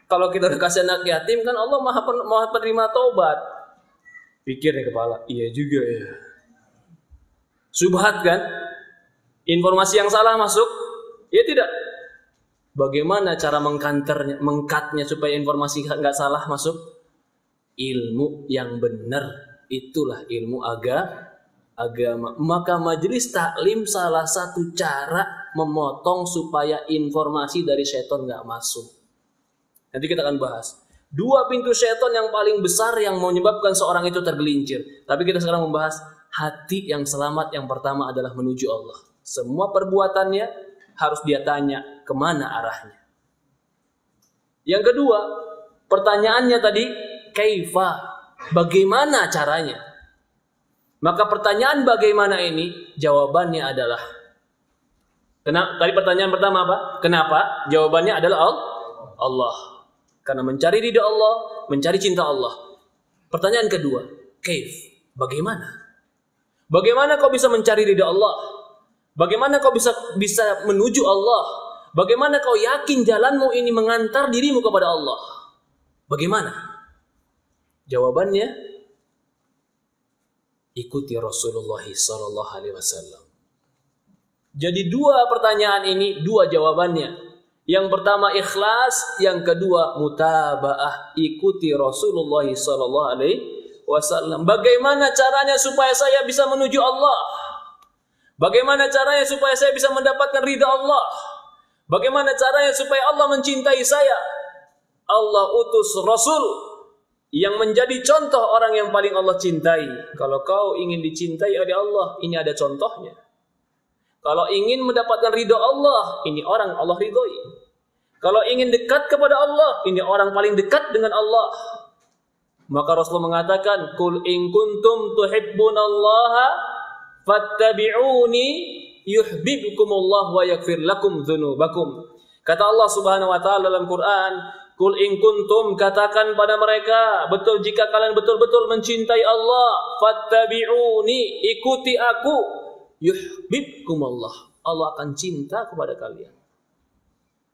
Kalau kita udah kasih anak yatim kan Allah maha penerima taubat. Pikir di kepala, iya juga ya. Subhat kan? Informasi yang salah masuk, ya tidak. Bagaimana cara mengkatnya supaya informasi nggak salah masuk? Ilmu yang benar itulah ilmu agama. Maka majelis taklim salah satu cara memotong supaya informasi dari syaitan nggak masuk. Nanti kita akan bahas 2 pintu syaitan yang paling besar yang menyebabkan seorang itu tergelincir. Tapi kita sekarang membahas hati yang selamat. Yang pertama adalah menuju Allah. Semua perbuatannya harus dia tanya kemana arahnya. Yang kedua, pertanyaannya tadi, kaifa, bagaimana caranya? Maka pertanyaan bagaimana ini, jawabannya adalah, tadi pertanyaan pertama apa? Kenapa? Jawabannya adalah Allah. Karena mencari ridha Allah, mencari cinta Allah. Pertanyaan kedua, kaif, bagaimana? Bagaimana kau bisa mencari ridha Allah? Bagaimana kau bisa menuju Allah? Bagaimana kau yakin jalanmu ini mengantar dirimu kepada Allah? Bagaimana? Jawabannya, ikuti Rasulullah sallallahu alaihi wasallam. Jadi 2 pertanyaan ini, 2 jawabannya. Yang pertama ikhlas, yang kedua mutabaah, ikuti Rasulullah sallallahu alaihi wasallam. Bagaimana caranya supaya saya bisa menuju Allah? Bagaimana caranya supaya saya bisa mendapatkan ridha Allah? Bagaimana caranya supaya Allah mencintai saya? Allah utus Rasul yang menjadi contoh orang yang paling Allah cintai. Kalau kau ingin dicintai oleh Allah, ini ada contohnya. Kalau ingin mendapatkan ridho Allah, ini orang Allah ridhoi. Kalau ingin dekat kepada Allah, ini orang paling dekat dengan Allah. Maka Rasulullah mengatakan, "Qul in kuntum tuhibbunallaha fattabi'uni yuhibbukumullah wa yaghfir lakum dzunubakum." Kata Allah Subhanahu wa taala dalam Quran, "Qul in kuntum," katakan pada mereka, betul jika kalian betul-betul mencintai Allah, fattabi'uni, ikuti aku, yuhibbukumullah, Allah akan cinta kepada kalian.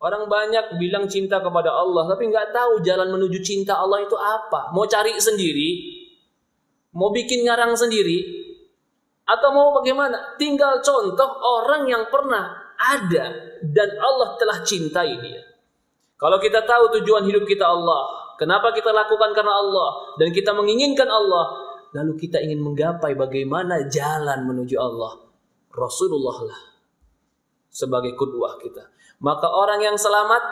Orang banyak bilang cinta kepada Allah, tapi nggak tahu jalan menuju cinta Allah itu apa. Mau cari sendiri, mau bikin ngarang sendiri, atau mau bagaimana? Tinggal contoh orang yang pernah ada dan Allah telah cintai dia. Kalau kita tahu tujuan hidup kita Allah, kenapa kita lakukan karena Allah, dan kita menginginkan Allah, lalu kita ingin menggapai bagaimana jalan menuju Allah, Rasulullah lah sebagai qudwah kita. Maka orang yang selamat,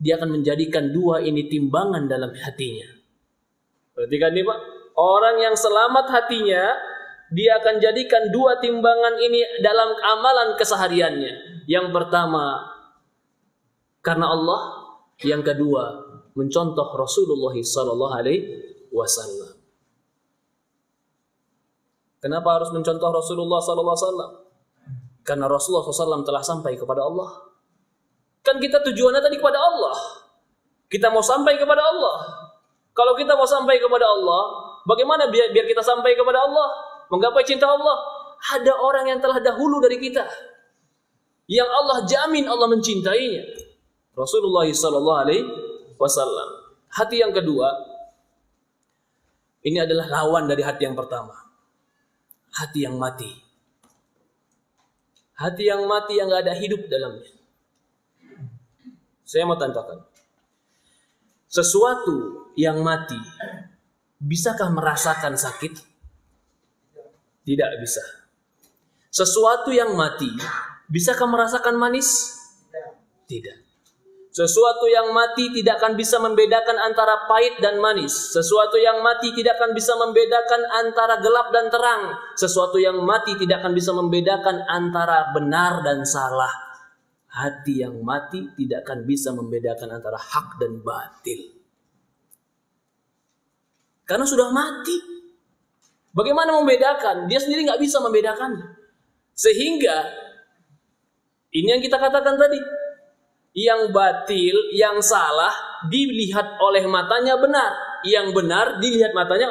dia akan menjadikan 2 ini timbangan dalam hatinya. Perhatikan nih Pak, orang yang selamat hatinya, dia akan jadikan 2 timbangan ini dalam amalan kesehariannya. Yang pertama, karena Allah. Yang kedua, mencontoh Rasulullah sallallahu alaihi wasallam. Kenapa harus mencontoh Rasulullah sallallahu alaihi wasallam? Karena Rasulullah SAW telah sampai kepada Allah. Kan kita tujuannya tadi kepada Allah. Kita mau sampai kepada Allah. Kalau kita mau sampai kepada Allah, bagaimana biar kita sampai kepada Allah? Menggapai cinta Allah. Ada orang yang telah dahulu dari kita, yang Allah jamin Allah mencintainya. Rasulullah SAW. Hati yang kedua, ini adalah lawan dari hati yang pertama. Hati yang mati. Hati yang mati yang gak ada hidup dalamnya. Saya mau tanyakan, sesuatu yang mati, bisakah merasakan sakit? Tidak bisa. Sesuatu yang mati, bisakah merasakan manis? Tidak. Sesuatu yang mati tidak akan bisa membedakan antara pahit dan manis. Sesuatu yang mati tidak akan bisa membedakan antara gelap dan terang. Sesuatu yang mati tidak akan bisa membedakan antara benar dan salah. Hati yang mati tidak akan bisa membedakan antara hak dan batil. Karena sudah mati. Bagaimana membedakan? Dia sendiri nggak bisa membedakannya. Sehingga, ini yang kita katakan tadi. Yang batil, yang salah dilihat oleh matanya benar, yang benar dilihat matanya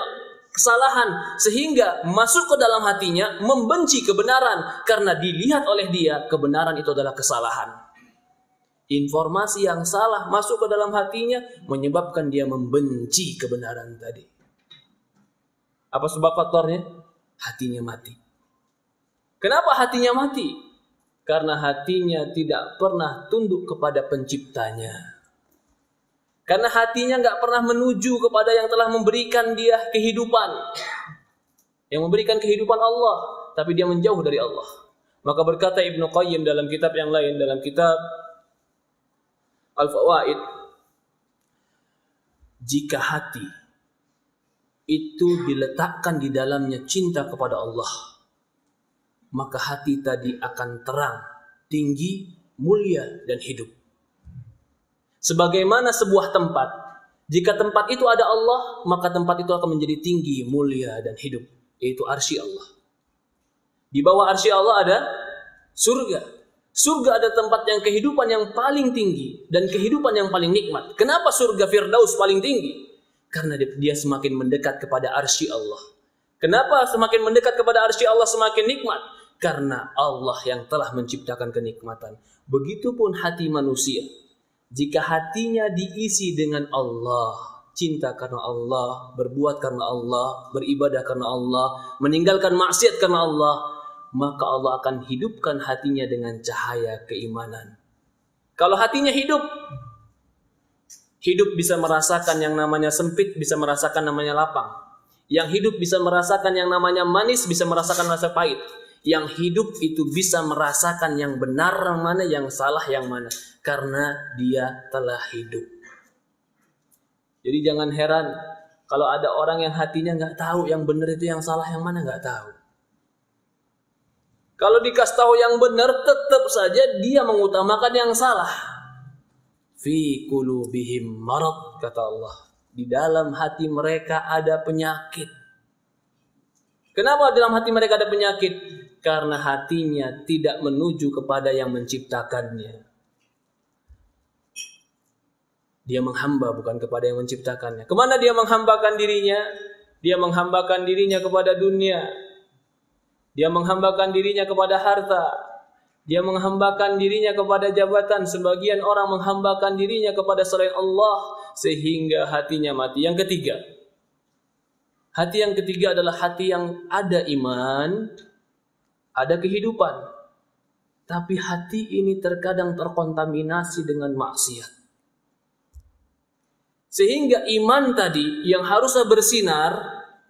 kesalahan, sehingga masuk ke dalam hatinya membenci kebenaran karena dilihat oleh dia kebenaran itu adalah kesalahan. Informasi yang salah masuk ke dalam hatinya menyebabkan dia membenci kebenaran tadi. Apa sebab faktornya? Hatinya mati. Kenapa hatinya mati? Karena hatinya tidak pernah tunduk kepada penciptanya. Karena hatinya nggak pernah menuju kepada yang telah memberikan dia kehidupan. Yang memberikan kehidupan Allah, tapi dia menjauh dari Allah. Maka berkata Ibnu Qayyim dalam kitab yang lain, dalam kitab Al-Fawaid, jika hati itu diletakkan di dalamnya cinta kepada Allah, maka hati tadi akan terang, tinggi, mulia, dan hidup. Sebagaimana sebuah tempat, jika tempat itu ada Allah, maka tempat itu akan menjadi tinggi, mulia, dan hidup, yaitu arsy Allah. Di bawah arsy Allah ada surga. Surga ada tempat yang kehidupan yang paling tinggi dan kehidupan yang paling nikmat. Kenapa surga Firdaus paling tinggi? Karena dia semakin mendekat kepada arsy Allah. Kenapa semakin mendekat kepada arsy Allah semakin nikmat? Karena Allah yang telah menciptakan kenikmatan. Begitupun hati manusia. Jika hatinya diisi dengan Allah, cinta karena Allah, berbuat karena Allah, beribadah karena Allah, meninggalkan maksiat karena Allah, maka Allah akan hidupkan hatinya dengan cahaya keimanan. Kalau hatinya hidup bisa merasakan yang namanya sempit, bisa merasakan namanya lapang. Yang hidup bisa merasakan yang namanya manis, bisa merasakan rasa pahit. Yang hidup itu bisa merasakan yang benar yang mana, yang salah yang mana. Karena dia telah hidup. Jadi jangan heran kalau ada orang yang hatinya nggak tahu yang benar itu yang salah yang mana, nggak tahu. Kalau dikasih tahu yang benar, tetap saja dia mengutamakan yang salah. Fi qulubihim marad, kata Allah. Di dalam hati mereka ada penyakit. Kenapa dalam hati mereka ada penyakit? Karena hatinya tidak menuju kepada yang menciptakannya. Dia menghamba bukan kepada yang menciptakannya. Kemana dia menghambakan dirinya? Dia menghambakan dirinya kepada dunia. Dia menghambakan dirinya kepada harta. Dia menghambakan dirinya kepada jabatan. Sebagian orang menghambakan dirinya kepada selain Allah. Sehingga hatinya mati. Yang ketiga. Hati yang ketiga adalah hati yang ada iman. Ada kehidupan. Tapi hati ini terkadang terkontaminasi dengan maksiat. Sehingga iman tadi yang harusnya bersinar,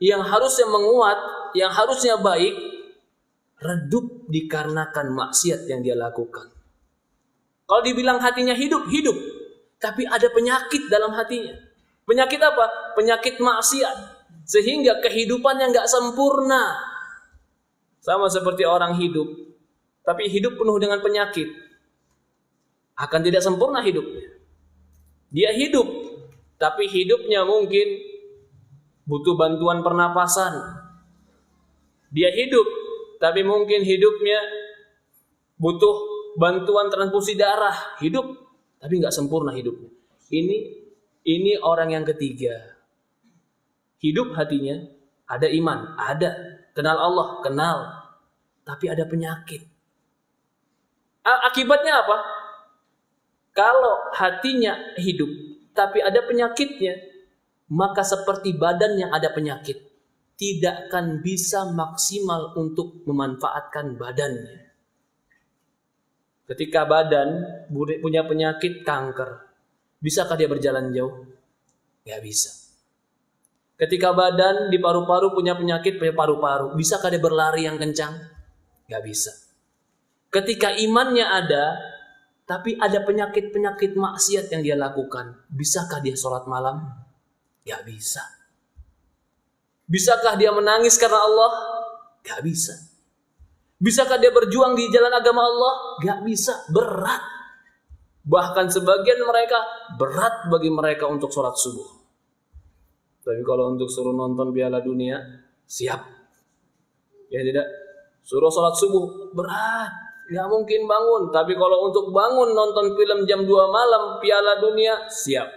yang harusnya menguat, yang harusnya baik, redup dikarenakan maksiat yang dia lakukan. Kalau dibilang hatinya hidup, hidup. Tapi ada penyakit dalam hatinya. Penyakit apa? Penyakit maksiat. Sehingga kehidupannya nggak sempurna. Sama seperti orang hidup. Tapi hidup penuh dengan penyakit. Akan tidak sempurna hidupnya. Dia hidup. Tapi hidupnya mungkin butuh bantuan pernapasan. Dia hidup, tapi mungkin hidupnya butuh bantuan transfusi darah. Hidup, tapi nggak sempurna hidupnya. Ini orang yang ketiga. Hidup hatinya, ada iman, ada. Kenal Allah, kenal. Tapi ada penyakit. Akibatnya apa? Kalau hatinya hidup, tapi ada penyakitnya, maka seperti badan yang ada penyakit, tidak akan bisa maksimal untuk memanfaatkan badannya. Ketika badan punya penyakit kanker, bisakah dia berjalan jauh? Gak bisa. Ketika badan di paru-paru punya penyakit paru-paru, bisakah dia berlari yang kencang? Gak bisa. Ketika imannya ada, tapi ada penyakit-penyakit maksiat yang dia lakukan. Bisakah dia sholat malam? Gak bisa. Bisakah dia menangis karena Allah? Gak bisa. Bisakah dia berjuang di jalan agama Allah? Gak bisa. Berat. Bahkan sebagian mereka berat bagi mereka untuk sholat subuh. Tapi kalau untuk suruh nonton Piala Dunia, siap. Ya tidak? Suruh sholat subuh, berat. Gak mungkin bangun. Tapi kalau untuk bangun nonton film jam 2 malam Piala Dunia, siap.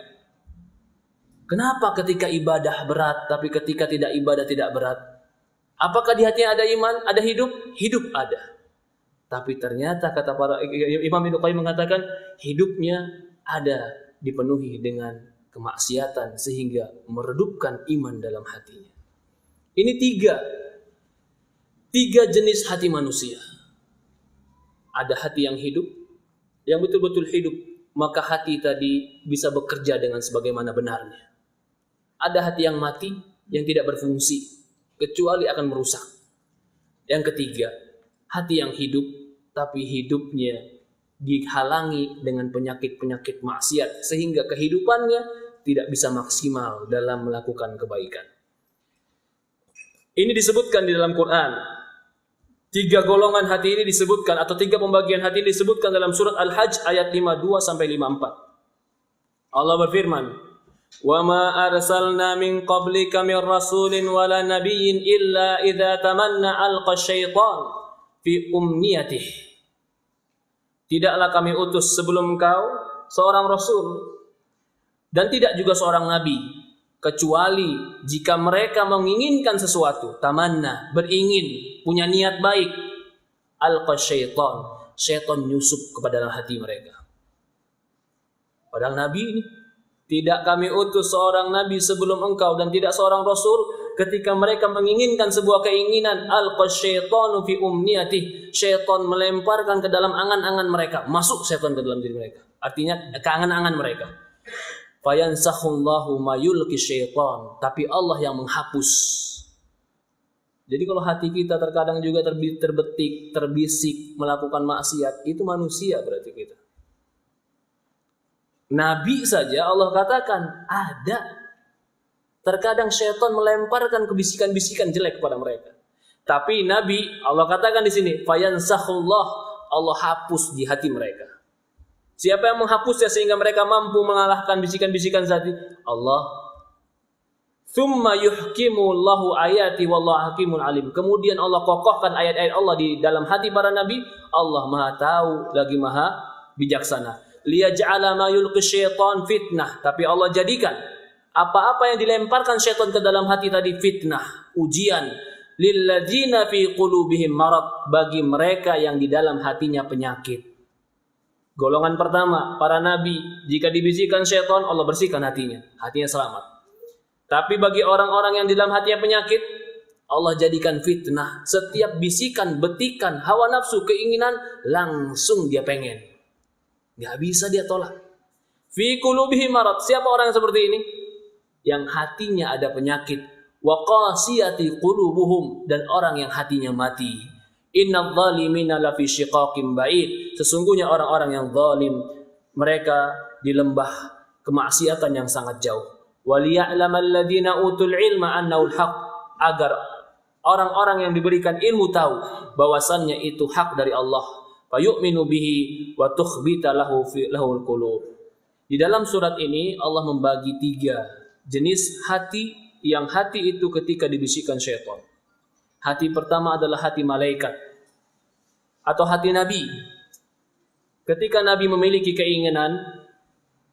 Kenapa ketika ibadah berat, tapi ketika tidak ibadah tidak berat? Apakah di hatinya ada iman, ada hidup? Hidup ada. Tapi ternyata kata para Imam Ibnu Qayyim mengatakan, hidupnya ada dipenuhi dengan kemaksiatan sehingga meredupkan iman dalam hatinya. Ini tiga jenis hati manusia. Ada hati yang hidup, yang betul-betul hidup, maka hati tadi bisa bekerja dengan sebagaimana benarnya. Ada hati yang mati, yang tidak berfungsi, kecuali akan merusak. Yang ketiga, hati yang hidup, tapi hidupnya dihalangi dengan penyakit-penyakit maksiat, sehingga kehidupannya tidak bisa maksimal dalam melakukan kebaikan. Ini disebutkan di dalam Quran. 3 golongan hati ini disebutkan, atau 3 pembagian hati ini disebutkan dalam surat Al-Hajj ayat 52-54. Allah berfirman, "Wa ma arsalna min qablika min rasulin wala nabiyyin illa idza tamanna alqa syaitan fi umniyatihi." Tidaklah kami utus sebelum kau seorang rasul dan tidak juga seorang nabi, kecuali jika mereka menginginkan sesuatu, tamanna, beringin, punya niat baik, alqa syaitan nyusup kepada dalam hati mereka. Padahal nabi ini, tidak kami utus seorang nabi sebelum engkau dan tidak seorang rasul, ketika mereka menginginkan sebuah keinginan, alqa syaitanu fi umniyatih, syaitan melemparkan ke dalam angan-angan mereka, masuk syaitan ke dalam diri mereka, artinya ke angan-angan mereka. Fayansakhullahu ma yulqi syaitan, tapi Allah yang menghapus. Jadi kalau hati kita terkadang juga terbetik, terbisik melakukan maksiat, itu manusia berarti kita. Nabi saja Allah katakan ada. Terkadang syaitan melemparkan kebisikan-bisikan jelek kepada mereka. Tapi Nabi Allah katakan di sini, fayansakhullah, Allah hapus di hati mereka. Siapa yang menghapusnya sehingga mereka mampu mengalahkan bisikan-bisikan tadi? Allah. Tsumma yuhkimullahu ayati wallahu hakimun alim. Kemudian Allah kokohkan ayat-ayat Allah di dalam hati para nabi. Allah Maha tahu lagi Maha bijaksana. Liyaj'ala ma yulqi syaitan fitnah. Tapi Allah jadikan apa-apa yang dilemparkan syaitan ke dalam hati tadi fitnah, ujian. Lilladzina fi qulubihim marad, bagi mereka yang di dalam hatinya penyakit. Golongan pertama, para nabi, jika dibisikkan syaitan, Allah bersihkan hatinya selamat. Tapi bagi orang-orang yang di dalam hatinya penyakit, Allah jadikan fitnah. Setiap bisikan, betikan, hawa nafsu, keinginan, langsung dia pengen. Gak bisa dia tolak. Fi qulubihim marad. Siapa orang yang seperti ini? Yang hatinya ada penyakit. Wa qasiyati qulubuhum, dan orang yang hatinya mati. Innadz zalimina lafi syiqaqim ba'id. Sesungguhnya orang-orang yang zalim, mereka di lembah kemaksiatan yang sangat jauh. Waliya'lamal ladzina utul ilma annahul haq, agar orang-orang yang diberikan ilmu tahu bahwasannya itu hak dari Allah. Fayu'minu bihi wa tukhbita lahul qulub. Di dalam surat ini Allah membagi 3 jenis hati, yang hati itu ketika dibisikkan syaitan. Hati pertama adalah hati malaikat atau hati nabi. Ketika nabi memiliki keinginan,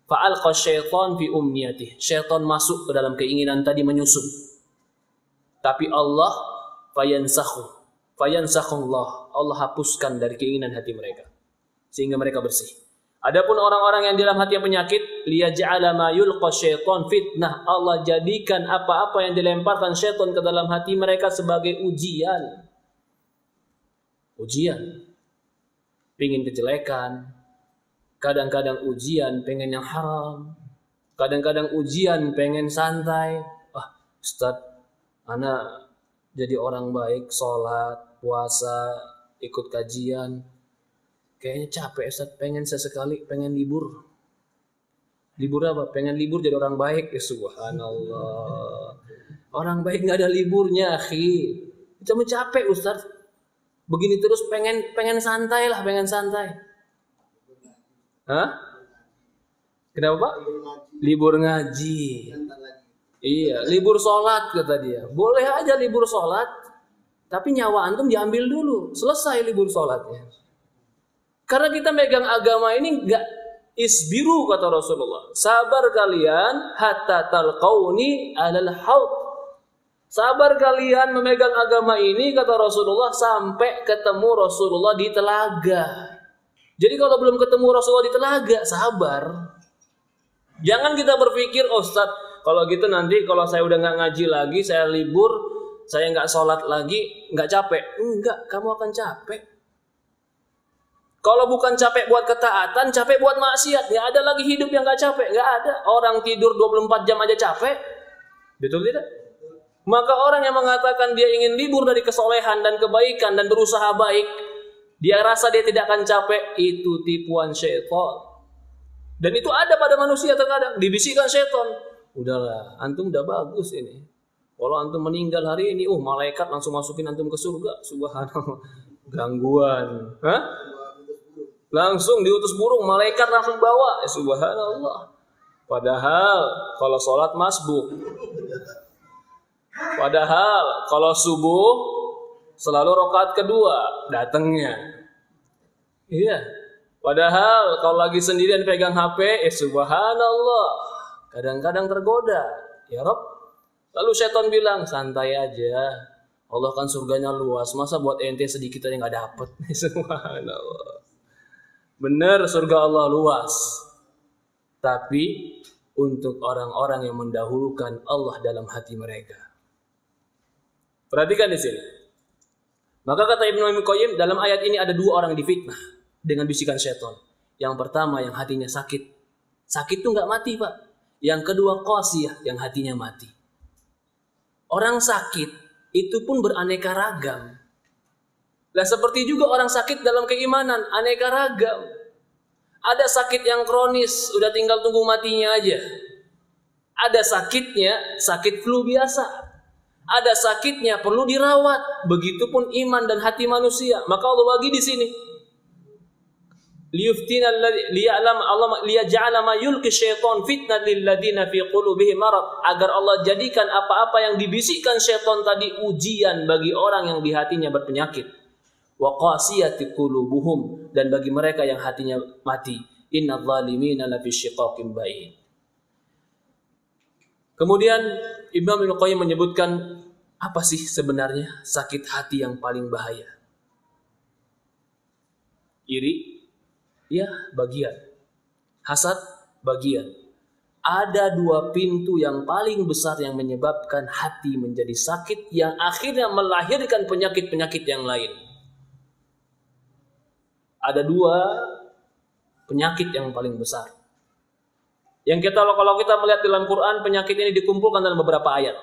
fa'alqa syaitan fi umniyatih, syaitan masuk ke dalam keinginan tadi, menyusup. Tapi Allah fayansakhullah, Allah hapuskan dari keinginan hati mereka sehingga mereka bersih. Adapun orang-orang yang di dalam hati yang penyakit, liyaj'ala ma yulqa syaitan fitnah, Allah jadikan apa-apa yang dilemparkan syaitan ke dalam hati mereka sebagai ujian. Pengen kejelekan, kadang-kadang ujian pengen yang haram, kadang-kadang ujian pengen santai. Ustaz, ana jadi orang baik, sholat, puasa, ikut kajian, kayaknya capek Ustaz, pengen sesekali, pengen libur. Libur apa? Pengen libur jadi orang baik. Ya subhanallah. Orang baik gak ada liburnya, akhi. Cuma capek Ustaz. Begini terus pengen santai lah, pengen santai. Hah? Kenapa Pak? Libur ngaji. Iya, libur sholat kata dia. Boleh aja libur sholat, tapi nyawa antum diambil dulu. Selesai libur sholatnya. Karena kita megang agama ini enggak, isbiru kata Rasulullah. Sabar kalian hatta talqauni alal haud. Sabar kalian memegang agama ini kata Rasulullah sampai ketemu Rasulullah di telaga. Jadi kalau belum ketemu Rasulullah di telaga, sabar. Jangan kita berpikir, oh Ustaz, kalau gitu nanti kalau saya udah enggak ngaji lagi, saya libur, saya enggak sholat lagi, enggak capek. Enggak, kamu akan capek. Kalau bukan capek buat ketaatan, capek buat maksiat. Nggak ada lagi hidup yang nggak capek. Nggak ada. Orang tidur 24 jam aja capek. Betul tidak? Maka orang yang mengatakan dia ingin libur dari kesolehan dan kebaikan dan berusaha baik, dia rasa dia tidak akan capek, itu tipuan syaitan. Dan itu ada pada manusia terkadang. Dibisikkan syaitan. Udahlah, antum udah bagus ini. Kalau antum meninggal hari ini, malaikat langsung masukin antum ke surga. Subhanallah. Gangguan. Hah? Langsung diutus burung, malaikat langsung bawa. Subhanallah. Padahal kalau sholat masbuk. Padahal kalau subuh selalu rakaat kedua datangnya. Iya. Padahal kalau lagi sendirian pegang HP, subhanallah. Kadang-kadang tergoda. Ya Rob. Lalu syaitan bilang, santai aja. Allah kan surganya luas. Masa buat ente sedikit aja nggak dapet. Subhanallah. Benar surga Allah luas. Tapi untuk orang-orang yang mendahulukan Allah dalam hati mereka. Perhatikan di sini. Maka kata Ibnu Qayyim, dalam ayat ini ada dua orang difitnah dengan bisikan syaitan. Yang pertama yang hatinya sakit. Sakit itu nggak mati, Pak. Yang kedua qasiyah, yang hatinya mati. Orang sakit itu pun beraneka ragam. Lah seperti juga orang sakit dalam keimanan, aneka ragam. Ada sakit yang kronis, udah tinggal tunggu matinya aja. Ada sakitnya, sakit flu biasa. Ada sakitnya perlu dirawat. Begitupun iman dan hati manusia. Maka Allah bagi di sini. Liyuftina liya'lam Allah liyaj'ala ma yulqi syaitan fitnah lil ladina fi qulubihim marad, agar Allah jadikan apa-apa yang dibisikkan syaitan tadi ujian bagi orang yang di hatinya berpenyakit. Wa qasiyati qulubuhum, dan bagi mereka yang hatinya mati. Innadz zalimina lafi syiqaqin ba'id. Kemudian Ibnu Qayyim menyebutkan apa sih sebenarnya sakit hati yang paling bahaya? Iri, ya bagian. Hasad, bagian. Ada dua pintu yang paling besar yang menyebabkan hati menjadi sakit, yang akhirnya melahirkan penyakit-penyakit yang lain. Ada dua penyakit yang paling besar. Yang kalau kita melihat dalam Quran, penyakit ini dikumpulkan dalam beberapa ayat.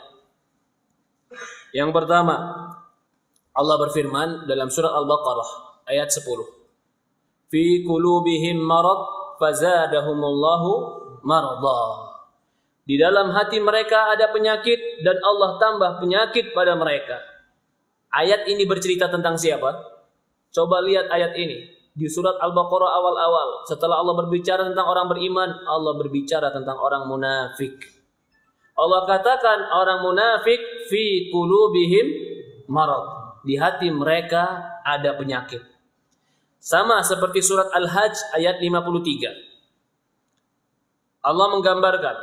Yang pertama, Allah berfirman dalam surat Al-Baqarah ayat 10. Fi qulubihim marad fazadahumullahu marada. Di dalam hati mereka ada penyakit dan Allah tambah penyakit pada mereka. Ayat ini bercerita tentang siapa? Coba lihat ayat ini. Di surat Al-Baqarah awal-awal, setelah Allah berbicara tentang orang beriman, Allah berbicara tentang orang munafik. Allah katakan orang munafik fi qulubihim marad. Di hati mereka ada penyakit. Sama seperti surat Al-Hajj ayat 53. Allah menggambarkan.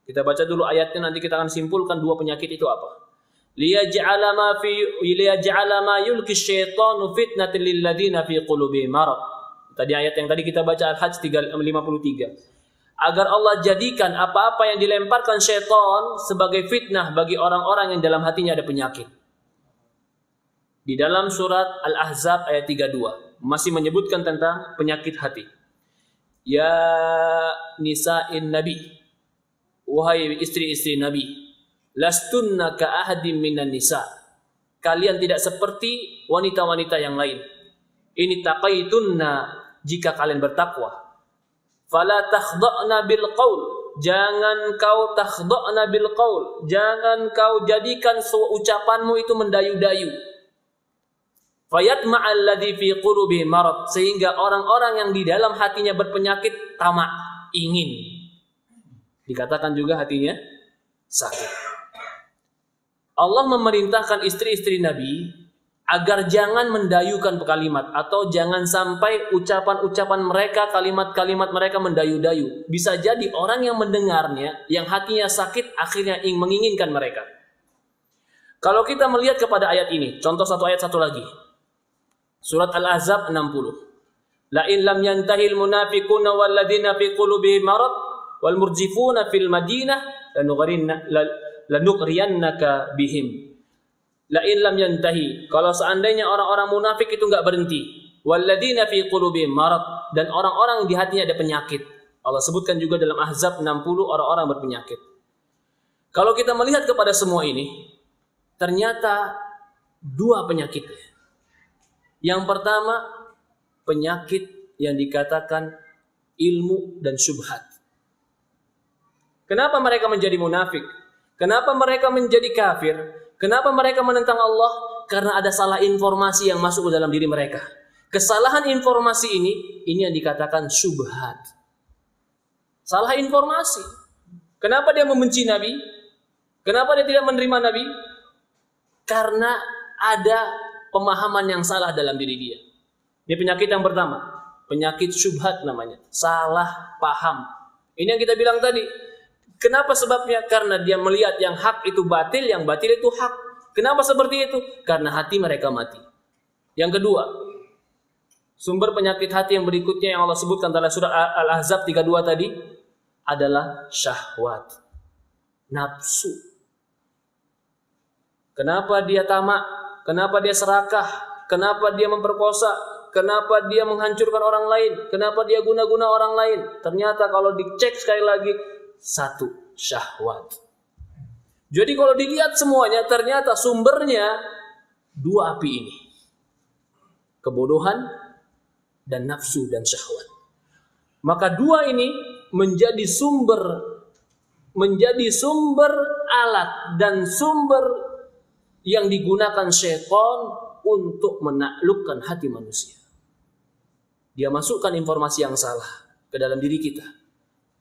Kita baca dulu ayatnya, nanti kita akan simpulkan dua penyakit itu apa. Liyaj'ala ma yulqi syaitanu fitnatan lil ladina fi qulubihim marad. Tadi ayat yang tadi kita baca Al-Hajj 53. Agar Allah jadikan apa-apa yang dilemparkan syaitan sebagai fitnah bagi orang-orang yang dalam hatinya ada penyakit. Di dalam surat Al-Ahzab ayat 32 masih menyebutkan tentang penyakit hati. Ya nisa'in nabi, wahai istri-istri Nabi, lastunna ka ahadim minan nisa. Kalian tidak seperti wanita-wanita yang lain. Ini taqaitunna, jika kalian bertakwa. Fala takhda'na bil qaul. Jangan kau takhda'na bil qaul. Jangan kau jadikan ucapanmu itu mendayu-dayu. Fayatma'al ladzi fi qulubihi marad, sehingga orang-orang yang di dalam hatinya berpenyakit tamak, ingin. Dikatakan juga hatinya sakit. Allah memerintahkan istri-istri Nabi agar jangan mendayukan kalimat, atau jangan sampai ucapan-ucapan mereka, kalimat-kalimat mereka mendayu-dayu. Bisa jadi orang yang mendengarnya, yang hatinya sakit, akhirnya menginginkan mereka. Kalau kita melihat kepada ayat ini, contoh satu lagi. Surat Al-Ahzab 60. La in lam yantahil munafiquna walladzina fi qulubihim marad wal murjifuna fil madinah lanughriyannaka bihim. La in lam yantahi, kalau seandainya orang-orang munafik itu enggak berhenti, walladzina fi qulubihim marad, dan orang-orang di hatinya ada penyakit. Allah sebutkan juga dalam Ahzab 60 orang-orang berpenyakit. Kalau kita melihat kepada semua ini, ternyata dua penyakitnya. Yang pertama, penyakit yang dikatakan ilmu dan syubhat. Kenapa mereka menjadi munafik? Kenapa mereka menjadi kafir? Kenapa mereka menentang Allah? Karena ada salah informasi yang masuk ke dalam diri mereka. Kesalahan informasi ini yang dikatakan syubhat. Salah informasi. Kenapa dia membenci Nabi? Kenapa dia tidak menerima Nabi? Karena ada pemahaman yang salah dalam diri dia. Ini penyakit yang pertama. Penyakit syubhat namanya. Salah paham. Ini yang kita bilang tadi. Kenapa sebabnya? Karena dia melihat yang hak itu batil, yang batil itu hak. Kenapa seperti itu? Karena hati mereka mati. Yang kedua, sumber penyakit hati yang berikutnya yang Allah sebutkan dalam surah Al-Ahzab 32 tadi adalah syahwat, nafsu. Kenapa dia tamak? Kenapa dia serakah? Kenapa dia memperkosa? Kenapa dia menghancurkan orang lain? Kenapa dia guna-guna orang lain? Ternyata kalau dicek sekali lagi, satu, syahwat. Jadi kalau dilihat semuanya, ternyata sumbernya dua api ini. Kebodohan dan nafsu dan syahwat. Maka dua ini menjadi sumber alat dan sumber yang digunakan syaitan untuk menaklukkan hati manusia. Dia masukkan informasi yang salah ke dalam diri kita.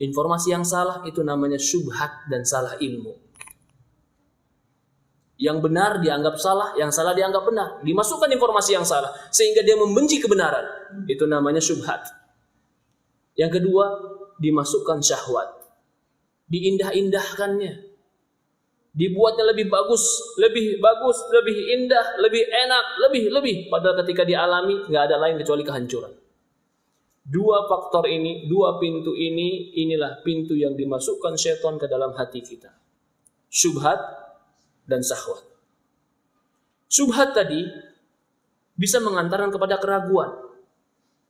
Informasi yang salah itu namanya syubhat dan salah ilmu. Yang benar dianggap salah, yang salah dianggap benar. Dimasukkan informasi yang salah sehingga dia membenci kebenaran. Itu namanya syubhat. Yang kedua, dimasukkan syahwat. Diindah-indahkannya. Dibuatnya lebih bagus, lebih indah, lebih enak, lebih. Padahal ketika dialami nggak ada lain kecuali kehancuran. Dua faktor ini, dua pintu ini, inilah pintu yang dimasukkan syaitan ke dalam hati kita. Syubhat dan syahwat. Syubhat tadi bisa mengantarkan kepada keraguan,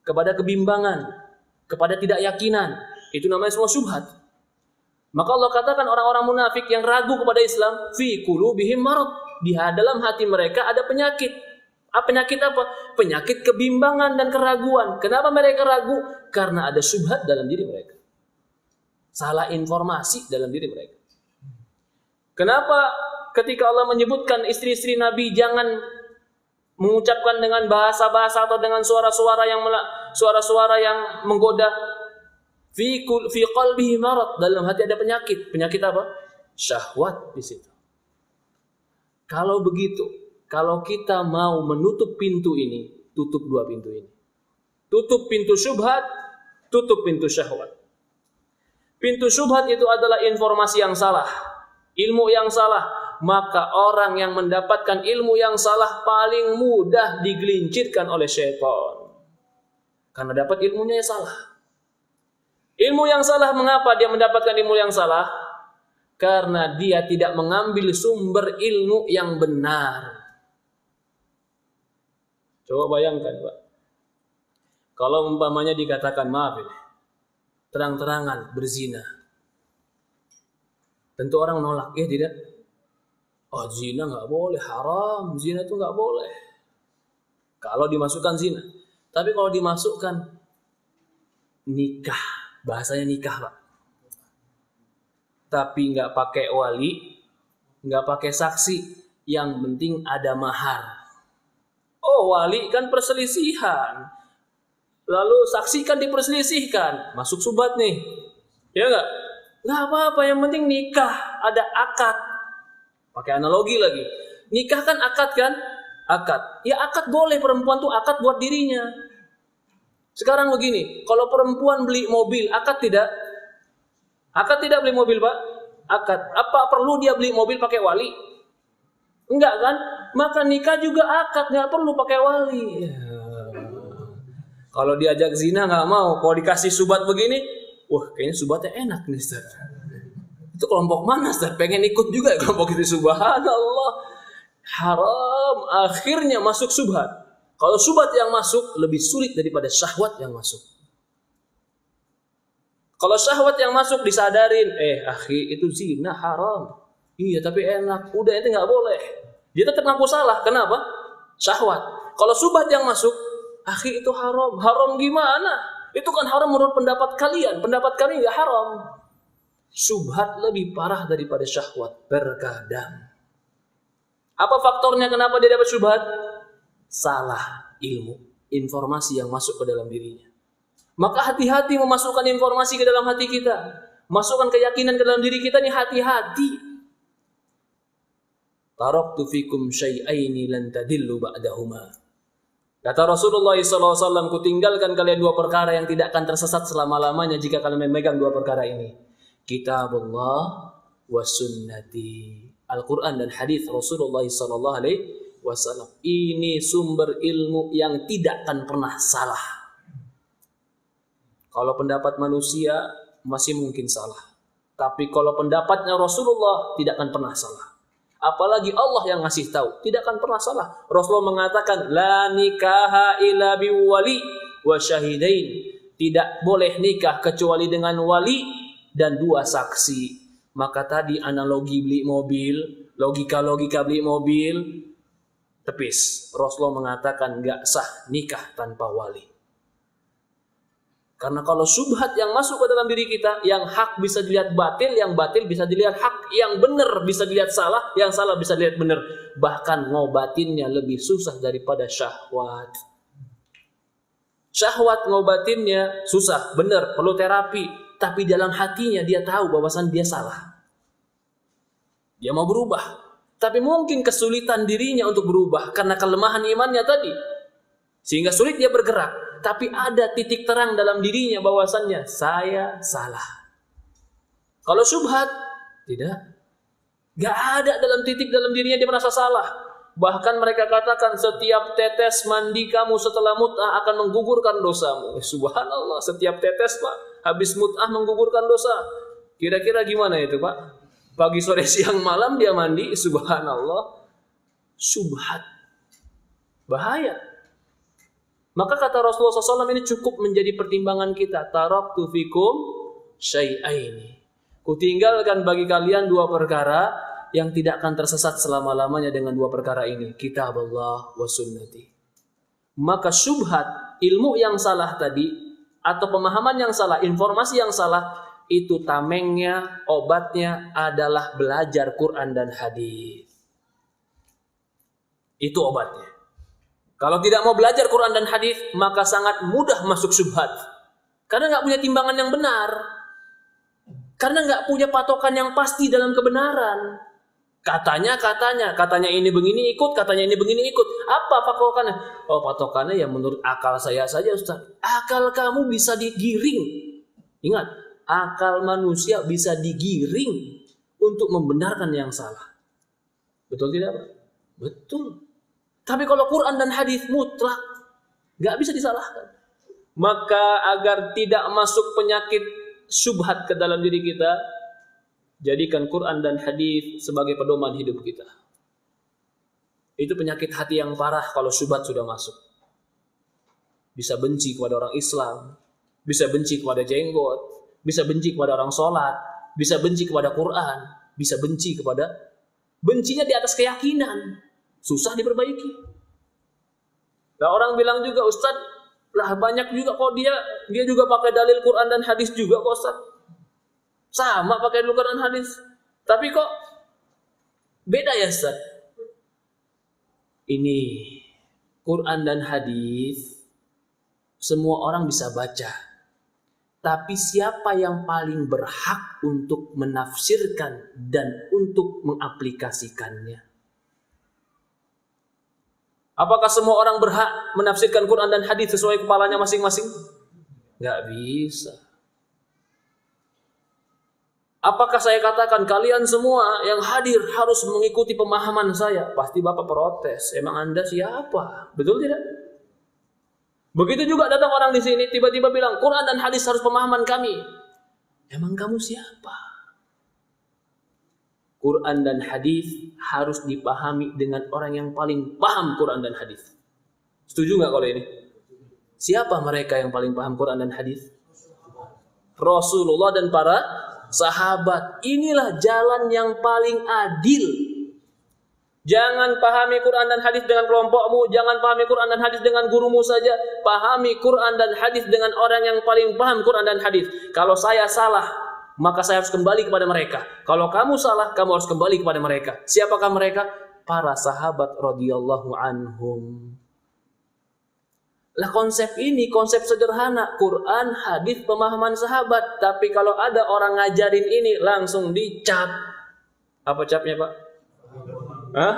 kepada kebimbangan, kepada tidak yakinan. Itu namanya semua syubhat. Maka Allah katakan orang-orang munafik yang ragu kepada Islam, fi qulubihim marad. Di dalam hati mereka ada penyakit. Penyakit apa? Penyakit kebimbangan dan keraguan. Kenapa mereka ragu? Karena ada syubhat dalam diri mereka. Salah informasi dalam diri mereka. Kenapa ketika Allah menyebutkan istri-istri Nabi jangan mengucapkan dengan bahasa-bahasa atau dengan suara-suara yang menggoda? Fi qalbihi marad, dalam hati ada penyakit. Penyakit apa? Syahwat di situ. Kalau begitu, kalau kita mau menutup pintu ini, tutup dua pintu ini. Tutup pintu syubhat, tutup pintu syahwat. Pintu syubhat itu adalah informasi yang salah, ilmu yang salah. Maka orang yang mendapatkan ilmu yang salah paling mudah digelincirkan oleh syaitan. Karena dapat ilmunya yang salah. Ilmu yang salah, mengapa dia mendapatkan ilmu yang salah? Karena dia tidak mengambil sumber ilmu yang benar. Coba bayangkan, Pak. Kalau umpamanya dikatakan, maaf ini, terang-terangan berzina. Tentu orang nolak, ya tidak? Oh, zina nggak boleh, haram. Zina itu nggak boleh. Kalau dimasukkan zina. Tapi kalau dimasukkan nikah, bahasanya nikah, Pak. Tapi nggak pakai wali, nggak pakai saksi. Yang penting ada mahar. Oh, wali kan perselisihan. Lalu saksi kan diperselisihkan. Masuk subhat nih. Ya nggak? Nggak apa-apa, yang penting nikah. Ada akad. Pakai analogi lagi. Nikah kan akad kan? Akad. Ya akad boleh, perempuan tuh akad buat dirinya. Sekarang begini. Kalau perempuan beli mobil, akad tidak? Akad tidak beli mobil, Pak? Akad. Apa perlu dia beli mobil pakai wali? Enggak kan? Maka nikah juga akad, nggak perlu pakai wali. Ya. Kalau diajak zina nggak mau. Kalau dikasih subat begini, wah kayaknya subatnya enak nih, Ustaz. Itu kelompok mana, Ustaz? Pengen ikut juga kelompok itu, subhanallah. Haram, akhirnya masuk subhat. Kalau syubhat yang masuk lebih sulit daripada syahwat yang masuk. Kalau syahwat yang masuk disadarin, akhi itu zina haram. Iya tapi enak, udah itu nggak boleh. Dia tetap ngaku salah. Kenapa? Syahwat. Kalau syubhat yang masuk, akhi itu haram. Haram gimana? Itu kan haram menurut pendapat kalian. Pendapat kami nggak haram. Syubhat lebih parah daripada syahwat terkadang. Apa faktornya kenapa dia dapat syubhat? Salah ilmu, informasi yang masuk ke dalam dirinya. Maka hati-hati memasukkan informasi ke dalam hati kita. Masukkan keyakinan ke dalam diri kita nih, hati-hati. Taraktu fikum syai'aini lan tadillu ba'dahuma. Kata Rasulullah SAW, kutinggalkan kalian dua perkara yang tidak akan tersesat selama-lamanya jika kalian memegang dua perkara ini. Kitabullah wa sunnati. Al-Quran dan hadis Rasulullah SAW. Ini sumber ilmu yang tidak akan pernah salah. Kalau pendapat manusia masih mungkin salah. Tapi kalau pendapatnya Rasulullah tidak akan pernah salah. Apalagi Allah yang ngasih tahu, tidak akan pernah salah. Rasulullah mengatakan, la nikaha illa biwali wa syahidain. Tidak boleh nikah kecuali dengan wali dan dua saksi. Maka tadi analogi beli mobil, logika-logika beli mobil, tepis. Rasulullah mengatakan gak sah nikah tanpa wali. Karena kalau syubhat yang masuk ke dalam diri kita, yang hak bisa dilihat batil, yang batil bisa dilihat hak, yang benar bisa dilihat salah, yang salah bisa dilihat benar. Bahkan ngobatinnya lebih susah daripada syahwat. Syahwat ngobatinnya susah, benar, perlu terapi. Tapi dalam hatinya dia tahu bahwasan dia salah. Dia mau berubah. Tapi mungkin kesulitan dirinya untuk berubah karena kelemahan imannya tadi. Sehingga sulit dia bergerak. Tapi ada titik terang dalam dirinya bahwasannya saya salah. Kalau syubhat, tidak. Gak ada dalam titik dalam dirinya dia merasa salah. Bahkan mereka katakan setiap tetes mandi kamu setelah mut'ah akan menggugurkan dosamu. Subhanallah, setiap tetes Pak, habis mut'ah menggugurkan dosa. Kira-kira gimana itu Pak? Pagi, sore, siang, malam dia mandi, subhanallah. Syubhat. Bahaya. Maka kata Rasulullah SAW ini cukup menjadi pertimbangan kita. Taraktu fikum syai'aini. Kutinggalkan bagi kalian dua perkara yang tidak akan tersesat selama-lamanya dengan dua perkara ini. Kitabullah wa sunnati. Maka syubhat, ilmu yang salah tadi, atau pemahaman yang salah, informasi yang salah, itu tamengnya, obatnya adalah belajar Quran dan hadis. Itu obatnya. Kalau tidak mau belajar Quran dan hadis, maka sangat mudah masuk syubhat. Karena nggak punya timbangan yang benar. Karena nggak punya patokan yang pasti dalam kebenaran. Katanya ini begini ikut, katanya ini begini ikut. Apa patokannya? Oh, patokannya yang menurut akal saya saja, Ustaz. Akal kamu bisa digiring. Ingat, akal manusia bisa digiring untuk membenarkan yang salah. Betul tidak, Pak? Betul. Tapi kalau Quran dan hadis mutlak, gak bisa disalahkan. Maka agar tidak masuk penyakit syubhat ke dalam diri kita, jadikan Quran dan hadis sebagai pedoman hidup kita. Itu penyakit hati yang parah kalau syubhat sudah masuk. Bisa benci kepada orang Islam, bisa benci kepada jenggot, bisa benci kepada orang sholat, bisa benci kepada Quran, bisa benci kepada, bencinya di atas keyakinan. Susah diperbaiki. Nah, orang bilang juga, Ustaz, lah banyak juga kok dia juga pakai dalil Quran dan hadis juga kok Ustaz. Sama pakai dalil Quran dan hadis. Tapi kok beda ya Ustaz? Ini Quran dan hadis semua orang bisa baca. Tapi siapa yang paling berhak untuk menafsirkan dan untuk mengaplikasikannya? Apakah semua orang berhak menafsirkan Quran dan hadis sesuai kepalanya masing-masing? Gak bisa. Apakah saya katakan kalian semua yang hadir harus mengikuti pemahaman saya? Pasti Bapak protes. Emang Anda siapa? Betul tidak? Begitu juga datang orang di sini tiba-tiba bilang Quran dan hadis harus pemahaman kami. Emang kamu siapa? Quran dan hadis harus dipahami dengan orang yang paling paham Quran dan hadis. Setuju nggak kalau ini? Siapa mereka yang paling paham Quran dan hadis? Rasulullah dan para sahabat. Inilah jalan yang paling adil. Jangan pahami Quran dan hadis dengan kelompokmu, jangan pahami Quran dan hadis dengan gurumu saja. Pahami Quran dan hadis dengan orang yang paling paham Quran dan hadis. Kalau saya salah, maka saya harus kembali kepada mereka. Kalau kamu salah, kamu harus kembali kepada mereka. Siapakah mereka? Para sahabat radhiyallahu anhum. Lah konsep ini konsep sederhana, Quran, hadis, pemahaman sahabat. Tapi kalau ada orang ngajarin ini langsung dicap. Apa capnya, Pak? Hah?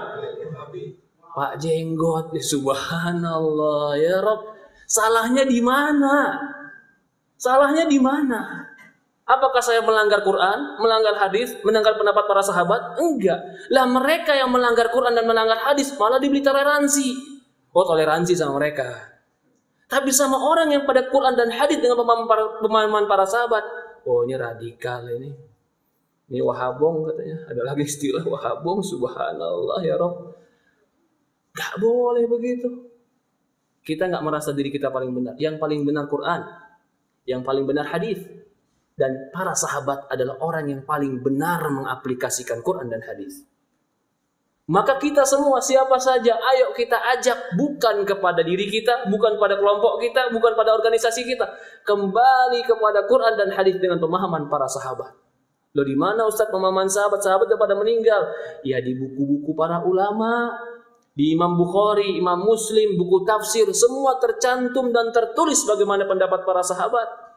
Pak Jenggot, subhanallah ya Rob. Salahnya di mana? Salahnya di mana? Apakah saya melanggar Quran, melanggar hadis, melanggar pendapat para sahabat? Enggak. Lah mereka yang melanggar Quran dan melanggar hadis malah diberi toleransi. Oh, toleransi sama mereka. Tapi sama orang yang pada Quran dan hadis dengan pemahaman para sahabat, oh ini radikal ini. Ini wahabong katanya. Ada lagi istilah wahabong, subhanallah ya Rob. Gak boleh begitu. Kita gak merasa diri kita paling benar. Yang paling benar Quran, yang paling benar hadis. Dan para sahabat adalah orang yang paling benar mengaplikasikan Quran dan hadis. Maka kita semua siapa saja, ayo kita ajak bukan kepada diri kita, bukan pada kelompok kita, bukan pada organisasi kita, kembali kepada Quran dan hadis dengan pemahaman para sahabat. Loh di mana Ustaz pemahaman sahabat-sahabat yang pada meninggal? Ya di buku-buku para ulama, di Imam Bukhari, Imam Muslim, buku tafsir, semua tercantum dan tertulis bagaimana pendapat para sahabat.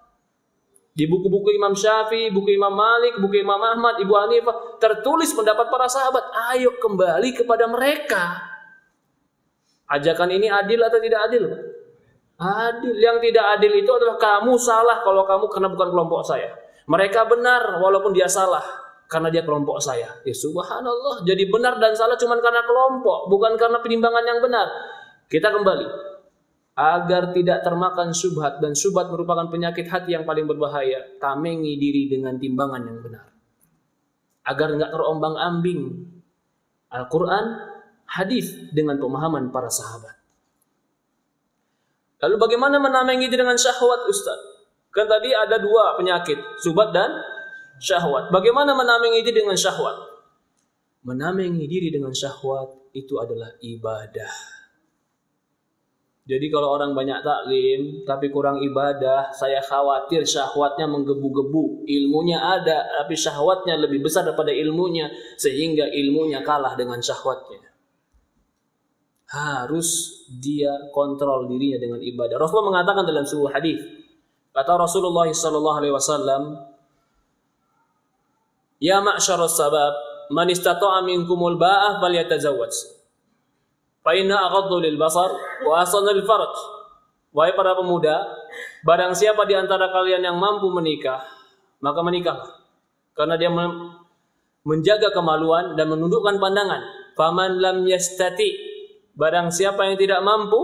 Di buku-buku Imam Syafi'i, buku Imam Malik, buku Imam Ahmad, Ibu Hanifah, tertulis pendapat para sahabat. Ayo kembali kepada mereka. Ajakan ini adil atau tidak adil? Adil. Yang tidak adil itu adalah kamu salah kalau kamu karena bukan kelompok saya. Mereka benar walaupun dia salah karena dia kelompok saya. Ya subhanallah, jadi benar dan salah cuma karena kelompok, bukan karena penimbangan yang benar. Kita kembali. Agar tidak termakan syubhat, dan syubhat merupakan penyakit hati yang paling berbahaya, tamengi diri dengan timbangan yang benar. Agar enggak terombang-ambing Al-Quran, hadis dengan pemahaman para sahabat. Lalu bagaimana menamengi diri dengan syahwat, Ustaz? Kan tadi ada dua penyakit, syubhat dan syahwat. Bagaimana menamengi diri dengan syahwat? Menamengi diri dengan syahwat itu adalah ibadah. Jadi kalau orang banyak taklim tapi kurang ibadah, saya khawatir syahwatnya menggebu-gebu. Ilmunya ada tapi syahwatnya lebih besar daripada ilmunya, sehingga ilmunya kalah dengan syahwatnya. Harus dia kontrol dirinya dengan ibadah. Rasulullah mengatakan dalam sebuah hadis, kata Rasulullah SAW, ya ma'syarus sabab, man istata'a minkumul ba'ah falyatazawwaj. Fa inna aghaddu lil basar wa ahsanu lil farj. Wahai para pemuda, barang siapa di antara kalian yang mampu menikah, maka menikahlah. Karena dia menjaga kemaluan dan menundukkan pandangan. Faman lam yastati, barang siapa yang tidak mampu,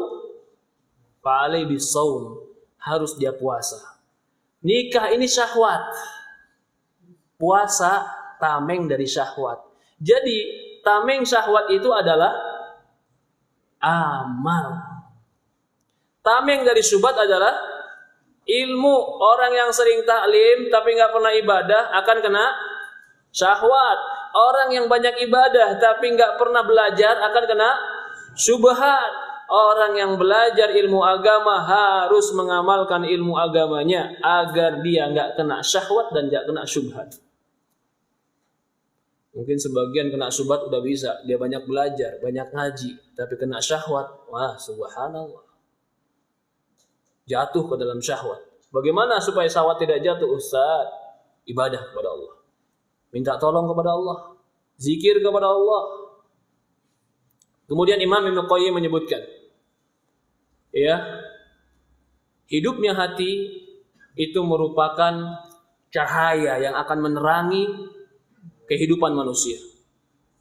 fa alaihi bisawm, harus dia puasa. Nikah ini syahwat. Puasa tameng dari syahwat. Jadi tameng syahwat itu adalah amal. Tameng dari syubhat adalah ilmu. Orang yang sering taklim tapi nggak pernah ibadah akan kena syahwat. Orang yang banyak ibadah tapi nggak pernah belajar akan kena syubhat. Orang yang belajar ilmu agama harus mengamalkan ilmu agamanya agar dia nggak kena syahwat dan nggak kena syubhat. Mungkin sebagian kena syubhat udah bisa, dia banyak belajar, banyak ngaji, tapi kena syahwat, wah subhanallah. Jatuh ke dalam syahwat. Bagaimana supaya syahwat tidak jatuh, Ustaz? Ibadah kepada Allah. Minta tolong kepada Allah. Zikir kepada Allah. Kemudian Imam Ibnu Qayyim menyebutkan, ya, hidupnya hati itu merupakan cahaya yang akan menerangi kehidupan manusia.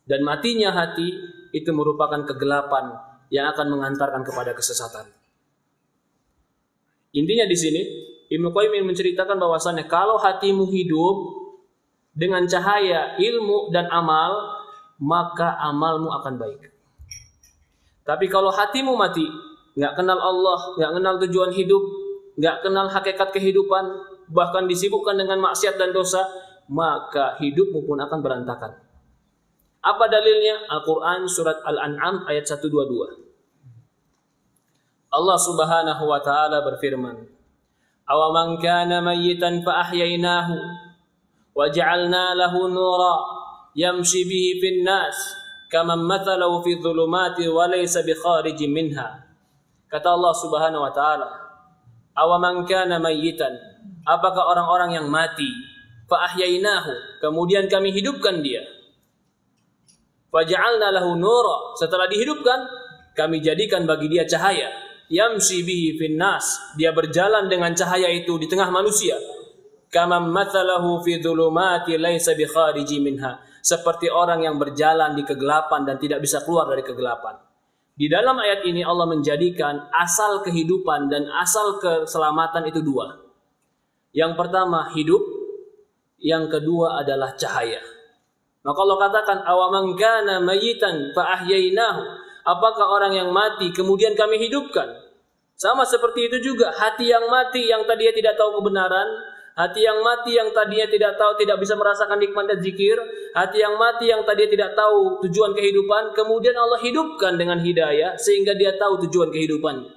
Dan matinya hati itu merupakan kegelapan yang akan mengantarkan kepada kesesatan. Intinya di sini Ibnu Qayyim menceritakan bahwasannya kalau hatimu hidup dengan cahaya ilmu dan amal, maka amalmu akan baik. Tapi kalau hatimu mati, nggak kenal Allah, nggak kenal tujuan hidup, nggak kenal hakikat kehidupan, bahkan disibukkan dengan maksiat dan dosa, maka hidupmu pun akan berantakan. Apa dalilnya? Al-Quran surat Al-An'am ayat 122. Allah Subhanahu wa taala berfirman, "Awaman kana mayyitan fa ahyainahu wa ja'alna lahu nura yamshi bihi fin nas kaman mathalahu fi dhulumati wa laysa bi kharijin minha." Kata Allah Subhanahu wa taala, "Awaman kana mayyitan," apakah orang-orang yang mati, fa ahyainahu, kemudian kami hidupkan dia. Fa ja'alna lahu nura, setelah dihidupkan kami jadikan bagi dia cahaya. Yamshi bihi fin nas, dia berjalan dengan cahaya itu di tengah manusia. Kama mathalahu fi dhulumati laisa bi khariji minha, seperti orang yang berjalan di kegelapan dan tidak bisa keluar dari kegelapan. Di dalam ayat ini Allah menjadikan asal kehidupan dan asal keselamatan itu dua. Yang pertama hidup, yang kedua adalah cahaya. Maka Allah katakan awaman kana mayyitan fa ahyainahu, apakah orang yang mati kemudian kami hidupkan? Sama seperti itu juga hati yang mati yang tadinya tidak tahu kebenaran, hati yang mati yang tadinya tidak tahu, tidak bisa merasakan nikmat dan zikir, hati yang mati yang tadinya tidak tahu tujuan kehidupan, kemudian Allah hidupkan dengan hidayah sehingga dia tahu tujuan kehidupannya.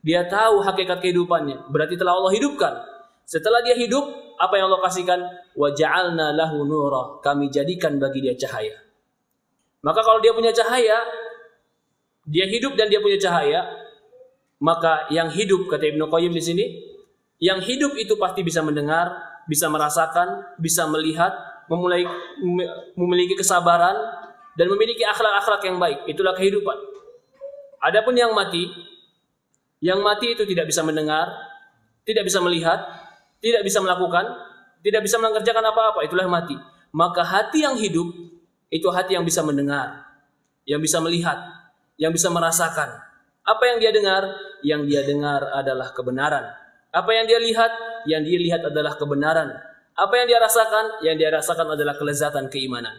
Dia tahu hakikat kehidupannya, berarti telah Allah hidupkan. Setelah dia hidup, apa yang Allah kasihkan? Wa ja'alna lahu nura, kami jadikan bagi dia cahaya. Maka kalau dia punya cahaya, dia hidup dan dia punya cahaya, maka yang hidup, kata Ibnu Qayyim di sini, yang hidup itu pasti bisa mendengar, bisa merasakan, bisa melihat, memiliki kesabaran dan memiliki akhlak-akhlak yang baik. Itulah kehidupan. Adapun yang mati itu tidak bisa mendengar, tidak bisa melihat, tidak bisa melakukan, tidak bisa mengerjakan apa-apa, itulah yang mati. Maka hati yang hidup itu hati yang bisa mendengar, yang bisa melihat, yang bisa merasakan. Apa yang dia dengar? Yang dia dengar adalah kebenaran. Apa yang dia lihat? Yang dia lihat adalah kebenaran. Apa yang dia rasakan? Yang dia rasakan adalah kelezatan keimanan.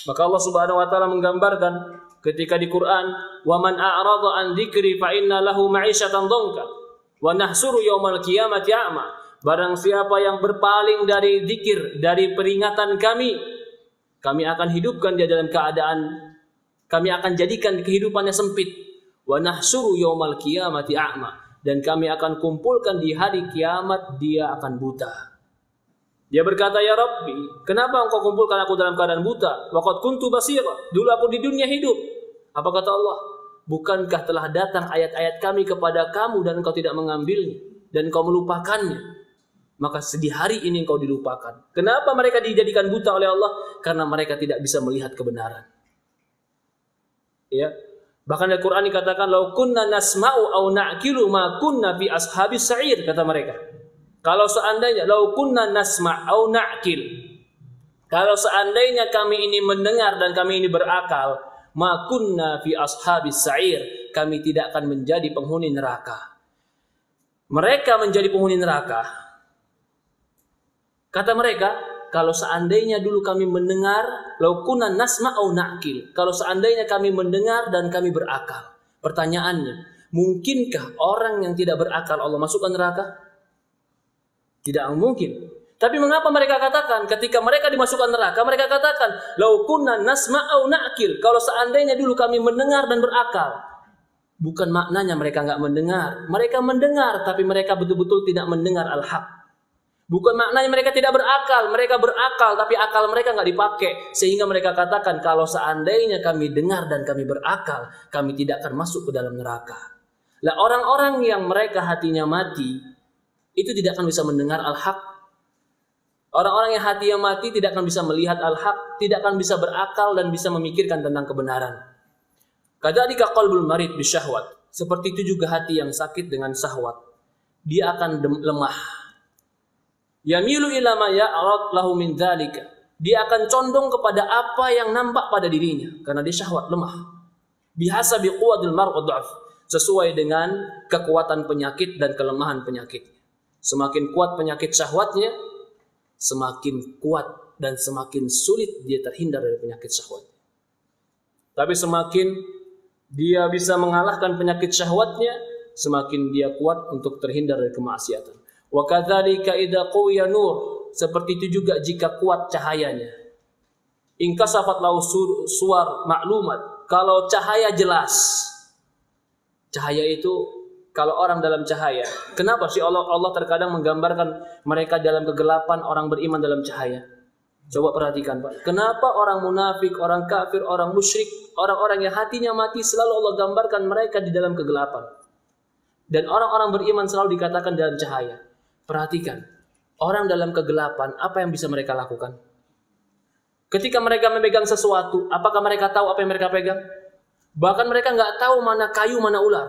Maka Allah Subhanahu wa taala menggambarkan ketika di Quran, "Wa man a'rada an dzikri fa inna lahu ma'isyatan dhanka wa nahsuru yaumal qiyamati a'ma." Barang siapa yang berpaling dari zikir, dari peringatan kami akan hidupkan dia dalam keadaan, kami akan jadikan kehidupannya sempit. Wa nahsuru yaumal qiyamati a'ma, dan kami akan kumpulkan di hari kiamat dia akan buta. Dia berkata, "Ya Rabbi, kenapa engkau kumpulkan aku dalam keadaan buta? Waqad kuntu basira, dulu aku di dunia hidup." Apa kata Allah? "Bukankah telah datang ayat-ayat kami kepada kamu dan engkau tidak mengambilnya dan engkau melupakannya? Maka di hari ini engkau dilupakan." Kenapa mereka dijadikan buta oleh Allah? Karena mereka tidak bisa melihat kebenaran. Ya. Bahkan Al-Quran dikatakan, "Lau kunna nasma'u au na'kilu ma kunna fi ashabis sa'ir," kata mereka. Kalau seandainya lau kunna nasma' au na'kil, kalau seandainya kami ini mendengar dan kami ini berakal, ma kunna fi ashabis sa'ir, kami tidak akan menjadi penghuni neraka. Mereka menjadi penghuni neraka. Kata mereka, kalau seandainya dulu kami mendengar, lau kunna nasma' au na'kil, kalau seandainya kami mendengar dan kami berakal. Pertanyaannya, mungkinkah orang yang tidak berakal Allah masukkan neraka? Tidak mungkin. Tapi mengapa mereka katakan ketika mereka dimasukkan neraka, mereka katakan, lau kunna nasma' au na'kil, kalau seandainya dulu kami mendengar dan berakal. Bukan maknanya mereka enggak mendengar. Mereka mendengar, tapi mereka betul-betul tidak mendengar al-haq. Bukan maknanya mereka tidak berakal, mereka berakal tapi akal mereka nggak dipakai, sehingga mereka katakan kalau seandainya kami dengar dan kami berakal, kami tidak akan masuk ke dalam neraka. Lah orang-orang yang mereka hatinya mati itu tidak akan bisa mendengar al-haq. Orang-orang yang hatinya mati tidak akan bisa melihat al-haq, tidak akan bisa berakal dan bisa memikirkan tentang kebenaran. Kadzalika qalbul marid bisyahwat, seperti itu juga hati yang sakit dengan syahwat. Dia akan lemah. Yamilu ila ma ya'rad lahu min dzalika. Dia akan condong kepada apa yang nampak pada dirinya karena dia syahwat lemah. Bihasabi quwwatil mar'i dha'f, sesuai dengan kekuatan penyakit dan kelemahan penyakit. Semakin kuat penyakit syahwatnya, semakin kuat dan semakin sulit dia terhindar dari penyakit syahwat. Tapi semakin dia bisa mengalahkan penyakit syahwatnya, semakin dia kuat untuk terhindar dari kemaksiatan. Wa kadzalika idza qawiya nur, seperti itu juga jika kuat cahayanya. Inkasafat lahu suwar maklumat, kalau cahaya jelas. Cahaya itu kalau orang dalam cahaya. Kenapa sih Allah terkadang menggambarkan mereka dalam kegelapan, orang beriman dalam cahaya? Coba perhatikan, Pak. Kenapa orang munafik, orang kafir, orang musyrik, orang-orang yang hatinya mati selalu Allah gambarkan mereka di dalam kegelapan. Dan orang-orang beriman selalu dikatakan dalam cahaya. Perhatikan, orang dalam kegelapan, apa yang bisa mereka lakukan? Ketika mereka memegang sesuatu, apakah mereka tahu apa yang mereka pegang? Bahkan mereka nggak tahu mana kayu, mana ular.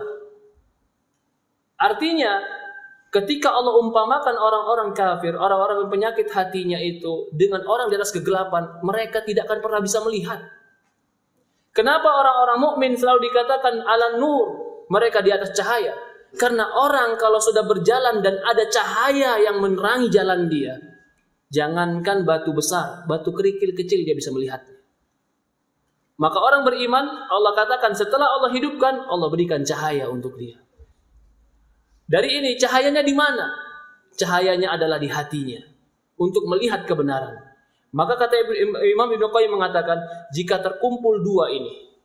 Artinya, ketika Allah umpamakan orang-orang kafir, orang-orang yang penyakit hatinya itu dengan orang di atas kegelapan, mereka tidak akan pernah bisa melihat. Kenapa orang-orang mukmin selalu dikatakan ala nur, mereka di atas cahaya? Karena orang kalau sudah berjalan dan ada cahaya yang menerangi jalan dia, jangankan batu besar, batu kerikil kecil dia bisa melihatnya. Maka orang beriman, Allah katakan setelah Allah hidupkan, Allah berikan cahaya untuk dia. Dari ini cahayanya di mana? Cahayanya adalah di hatinya untuk melihat kebenaran. Maka kata Imam Ibnu Qayyim mengatakan, jika terkumpul dua ini,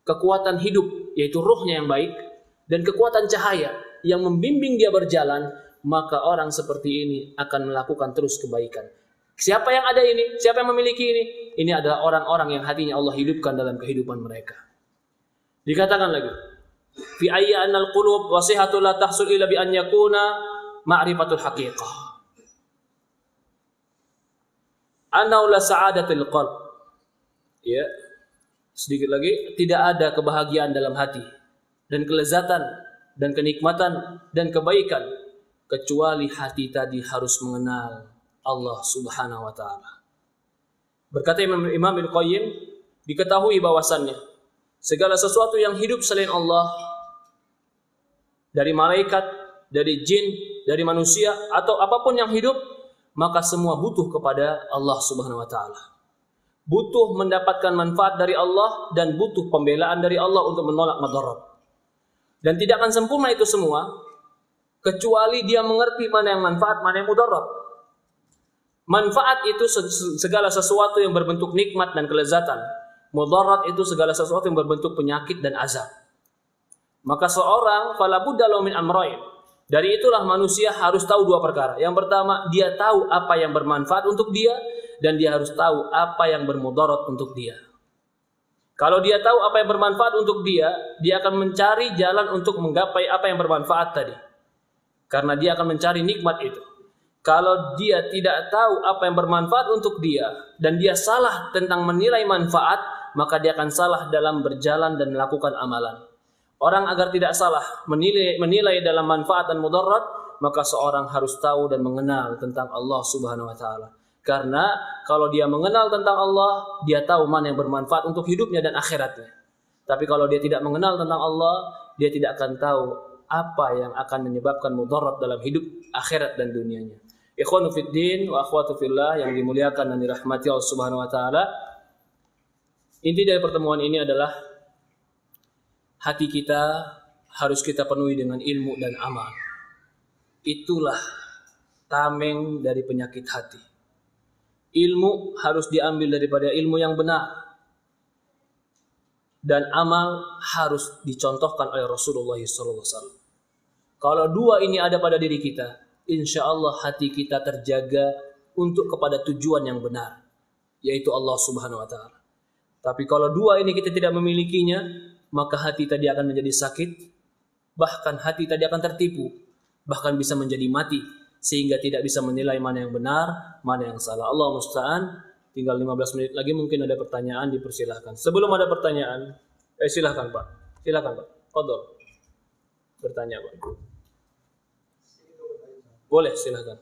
kekuatan hidup yaitu ruhnya yang baik dan kekuatan cahaya yang membimbing dia berjalan, maka orang seperti ini akan melakukan terus kebaikan. Siapa yang ada ini? Siapa yang memiliki ini? Ini adalah orang-orang yang hatinya Allah hidupkan dalam kehidupan mereka. Dikatakan lagi, fi ayya annal qulub wasihatu la tahsul illa bi an yakuna ma'rifatul haqiqah. Anna la sa'adatul qalb. Ya. Sedikit lagi, tidak ada kebahagiaan dalam hati dan kelezatan dan kenikmatan dan kebaikan kecuali hati tadi harus mengenal Allah Subhanahu wa taala. Berkata Imam Ibnu Qayyim, diketahui bahwasannya segala sesuatu yang hidup selain Allah, dari malaikat, dari jin, dari manusia atau apapun yang hidup, maka semua butuh kepada Allah Subhanahu wa taala. Butuh mendapatkan manfaat dari Allah dan butuh pembelaan dari Allah untuk menolak madarat. Dan tidak akan sempurna itu semua kecuali dia mengerti mana yang manfaat, mana yang mudarat. Manfaat itu segala sesuatu yang berbentuk nikmat dan kelezatan. Mudarat itu segala sesuatu yang berbentuk penyakit dan azab. Maka seorang fala budda lahu min amrayn. Dari itulah manusia harus tahu dua perkara. Yang pertama, dia tahu apa yang bermanfaat untuk dia dan dia harus tahu apa yang bermudarat untuk dia. Kalau dia tahu apa yang bermanfaat untuk dia akan mencari jalan untuk menggapai apa yang bermanfaat tadi. Karena dia akan mencari nikmat itu. Kalau dia tidak tahu apa yang bermanfaat untuk dia dan dia salah tentang menilai manfaat, maka dia akan salah dalam berjalan dan melakukan amalan. Orang agar tidak salah menilai dalam manfaat dan mudarat, maka seorang harus tahu dan mengenal tentang Allah Subhanahu wa taala. Karena kalau dia mengenal tentang Allah, dia tahu mana yang bermanfaat untuk hidupnya dan akhiratnya. Tapi kalau dia tidak mengenal tentang Allah, dia tidak akan tahu apa yang akan menyebabkan mudarat dalam hidup akhirat dan dunianya. Ikhwanu fid din wa akhwatu fillah yang dimuliakan dan dirahmati Allah Subhanahu wa taala. Inti dari pertemuan ini adalah hati kita harus kita penuhi dengan ilmu dan amal. Itulah tameng dari penyakit hati. Ilmu harus diambil daripada ilmu yang benar. Dan amal harus dicontohkan oleh Rasulullah SAW. Kalau dua ini ada pada diri kita, insya Allah hati kita terjaga untuk kepada tujuan yang benar, yaitu Allah Subhanahu wa taala. Tapi kalau dua ini kita tidak memilikinya, maka hati tadi akan menjadi sakit, bahkan hati tadi akan tertipu, bahkan bisa menjadi mati, sehingga tidak bisa menilai mana yang benar, mana yang salah. Allah musta'an. Tinggal 15 menit lagi, mungkin ada pertanyaan, dipersilahkan. Sebelum ada pertanyaan, silahkan Pak. Silahkan Pak. Qadar. Bertanya Pak. Boleh, silahkan.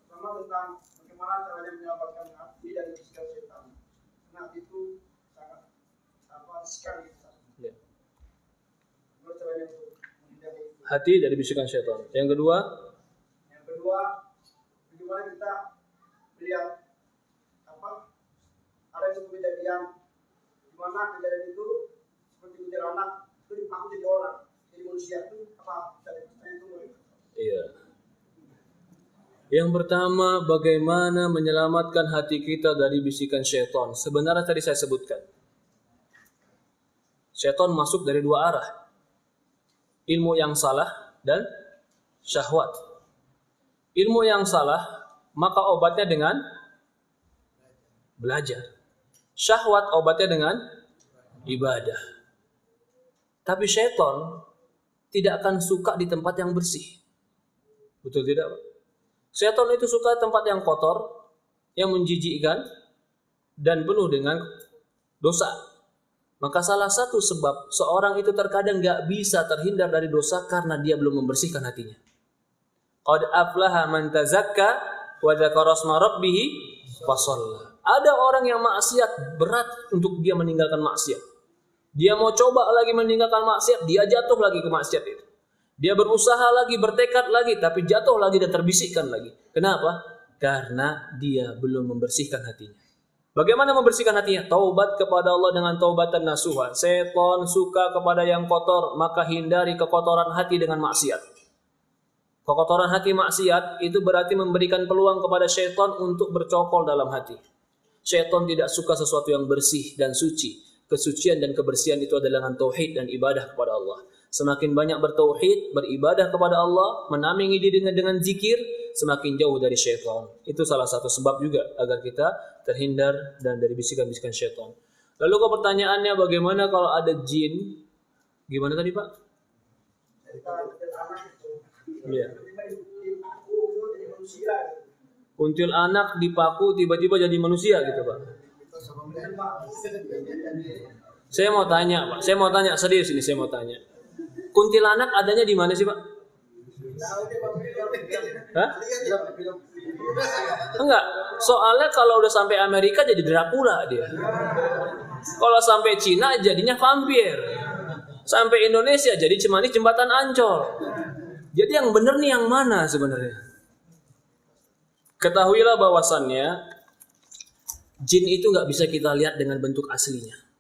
Pertama tentang bagaimana caranya menyelamatkan hati dari bisikan setan. Karena itu sangat sekali. Ya. Bagaimana caranya untuk menghindari itu? Hati dari bisikan setan. Yang kedua, bagaimana kita melihat ada sebuah kejadian di mana kejadian itu seperti kuntilanak itu dipaku jadi orang, jadi manusia itu apa? Dari itu Iya. Yang pertama, bagaimana menyelamatkan hati kita dari bisikan syaitan. Sebenarnya tadi saya sebutkan. Syaitan masuk dari dua arah. Ilmu yang salah dan syahwat. Ilmu yang salah, maka obatnya dengan belajar. Syahwat obatnya dengan ibadah. Tapi syaitan tidak akan suka di tempat yang bersih. Betul tidak, Pak? Syaitan itu suka tempat yang kotor, yang menjijikkan, dan penuh dengan dosa. Maka salah satu sebab seorang itu terkadang gak bisa terhindar dari dosa karena dia belum membersihkan hatinya. Qad aflaha man tazakka wa dzakara asma rabbih fa shalla. Ada orang yang maksiat berat untuk dia meninggalkan maksiat. Dia mau coba lagi meninggalkan maksiat, dia jatuh lagi ke maksiat itu. Dia berusaha lagi, bertekad lagi, tapi jatuh lagi dan terbisikkan lagi. Kenapa? Karena dia belum membersihkan hatinya. Bagaimana membersihkan hatinya? Taubat kepada Allah dengan taubatan nasuha. Setan suka kepada yang kotor, maka hindari kekotoran hati dengan maksiat. Kekotoran hati maksiat itu berarti memberikan peluang kepada syaitan untuk bercokol dalam hati. Syaitan tidak suka sesuatu yang bersih dan suci. Kesucian dan kebersihan itu adalah dengan tauhid dan ibadah kepada Allah. Semakin banyak bertauhid, beribadah kepada Allah, menamai diri dengan zikir, semakin jauh dari syaitan. Itu salah satu sebab juga agar kita terhindar dan dari bisikan-bisikan syaitan. Lalu kalau pertanyaannya bagaimana kalau ada jin? Gimana tadi, Pak? Iya. Kuntil anak dipaku tiba-tiba jadi manusia gitu, Pak. Saya mau tanya, Pak. Saya mau tanya serius ini, saya mau tanya. Kuntilanak adanya di mana sih, Pak? Hah? Enggak. Soalnya kalau udah sampai Amerika jadi Dracula dia. Kalau sampai Cina jadinya vampir. Sampai Indonesia jadi Cimanis Jembatan Ancol. Jadi yang benar nih yang mana sebenarnya? Ketahuilah bahwasannya jin itu nggak bisa kita lihat dengan bentuk aslinya.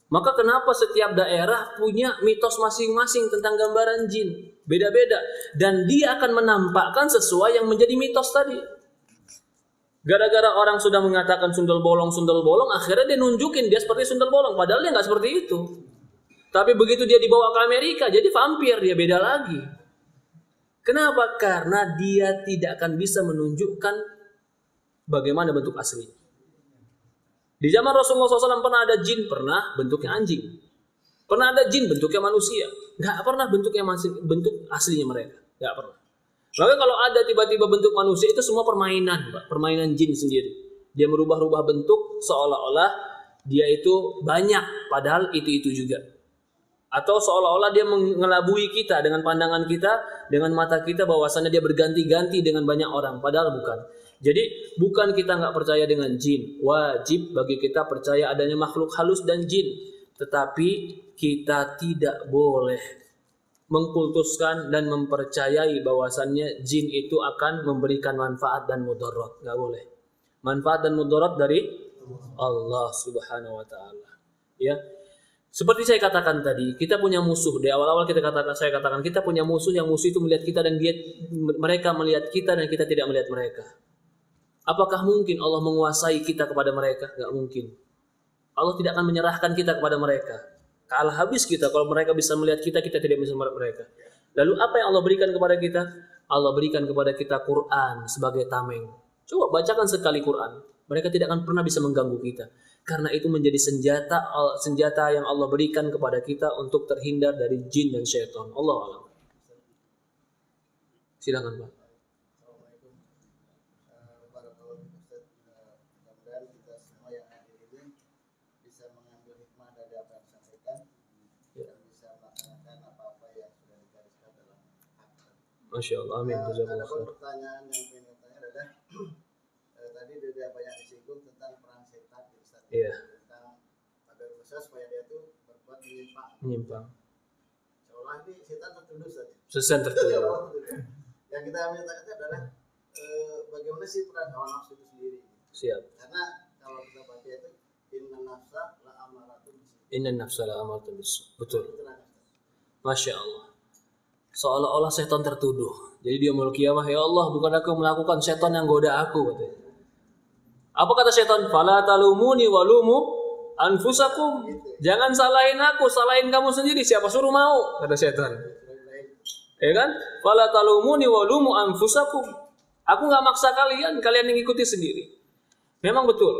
Maka kenapa setiap daerah punya mitos masing-masing tentang gambaran jin? Beda-beda. Dan dia akan menampakkan sesuai yang menjadi mitos tadi. Gara-gara orang sudah mengatakan sundel bolong, akhirnya dia nunjukin dia seperti sundel bolong. Padahal dia nggak seperti itu. Tapi begitu dia dibawa ke Amerika, jadi vampir, dia beda lagi. Kenapa? Karena dia tidak akan bisa menunjukkan bagaimana bentuk aslinya. Di zaman Rasulullah SAW pernah ada jin, pernah bentuknya anjing. Pernah ada jin bentuknya manusia. Nggak pernah bentuk aslinya mereka. Nggak pernah. Maka kalau ada tiba-tiba bentuk manusia itu semua permainan, Pak. Permainan jin sendiri. Dia merubah-rubah bentuk seolah-olah dia itu banyak, padahal itu juga. Atau seolah-olah dia mengelabui kita dengan pandangan kita, dengan mata kita bahwasannya dia berganti-ganti dengan banyak orang, padahal bukan. Jadi bukan kita nggak percaya dengan jin, wajib bagi kita percaya adanya makhluk halus dan jin, tetapi kita tidak boleh mengkultuskan dan mempercayai bahwasannya jin itu akan memberikan manfaat dan mudarat, nggak boleh. Manfaat dan mudarat dari Allah Subhanahu Wa Taala. Ya, seperti saya katakan tadi, kita punya musuh. Di awal-awal saya katakan kita punya musuh, yang musuh itu melihat kita dan mereka melihat kita dan kita tidak melihat mereka. Apakah mungkin Allah menguasai kita kepada mereka? Gak mungkin. Allah tidak akan menyerahkan kita kepada mereka. Kalah habis kita kalau mereka bisa melihat kita, kita tidak bisa melihat mereka. Lalu apa yang Allah berikan kepada kita? Allah berikan kepada kita Quran sebagai tameng. Coba bacakan sekali Quran. Mereka tidak akan pernah bisa mengganggu kita. Karena itu menjadi senjata yang Allah berikan kepada kita untuk terhindar dari jin dan syaitan. Allah a'lam. Silakan, Pak. Masya Allah, amin. Ada pertanyaan yang ingin bertanya adalah tadi dia banyak disinggung tentang peran setan, Iya. tentang pada berusaha supaya dia tuh berbuat Menyimpang. Seolah ini setan tertuduh saja. Setan tertuduh. Yang kita ambil tanya adalah bagaimana sih peran hawa nafsu itu sendiri? Siap. Karena kalau kita baca itu inna nafsa la amaratun bisu. Inna nafsa la'amaratu bis-su'. Betul. Masya Allah. Seolah-olah setan tertuduh. Jadi dia mau kiamah, ya Allah, bukan aku melakukan, setan yang goda aku, katanya. Apa kata setan? Fala talumuni walumu anfusakum. Jangan salahin aku, salahin kamu sendiri. Siapa suruh mau? Kata setan. Ya kan? Fala talumuni walumu anfusakum. Aku enggak maksa kalian, kalian yang ikuti sendiri. Memang betul.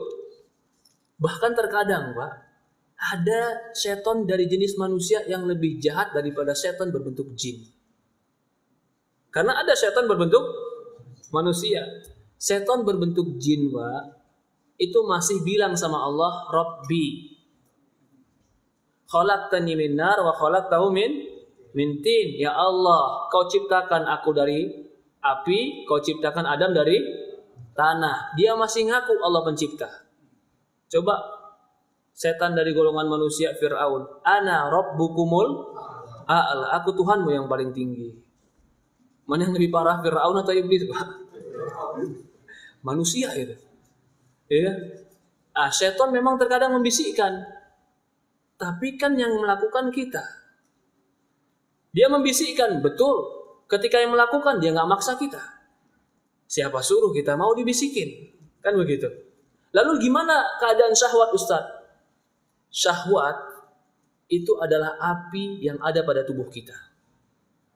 Bahkan terkadang, Pak, ada setan dari jenis manusia yang lebih jahat daripada setan berbentuk jin. Karena ada setan berbentuk manusia. Setan berbentuk jin, Pak, itu masih bilang sama Allah, Rabbi, khalaqtani min nar wa khalaqtahu min tin. Ya Allah, kau ciptakan aku dari api, kau ciptakan Adam dari tanah. Dia masih ngaku Allah pencipta. Coba setan dari golongan manusia, Fir'aun, ana rabbukumul a'la, aku Tuhanmu yang paling tinggi. Mana yang lebih parah, Fir'aun atau iblis, Pak? Manusia itu. Ya. Setan memang terkadang membisikkan. Tapi kan yang melakukan kita. Dia membisikkan, betul. Ketika yang melakukan, dia nggak maksa kita. Siapa suruh kita mau dibisikin? Kan begitu. Lalu gimana keadaan syahwat, Ustaz? Syahwat itu adalah api yang ada pada tubuh kita.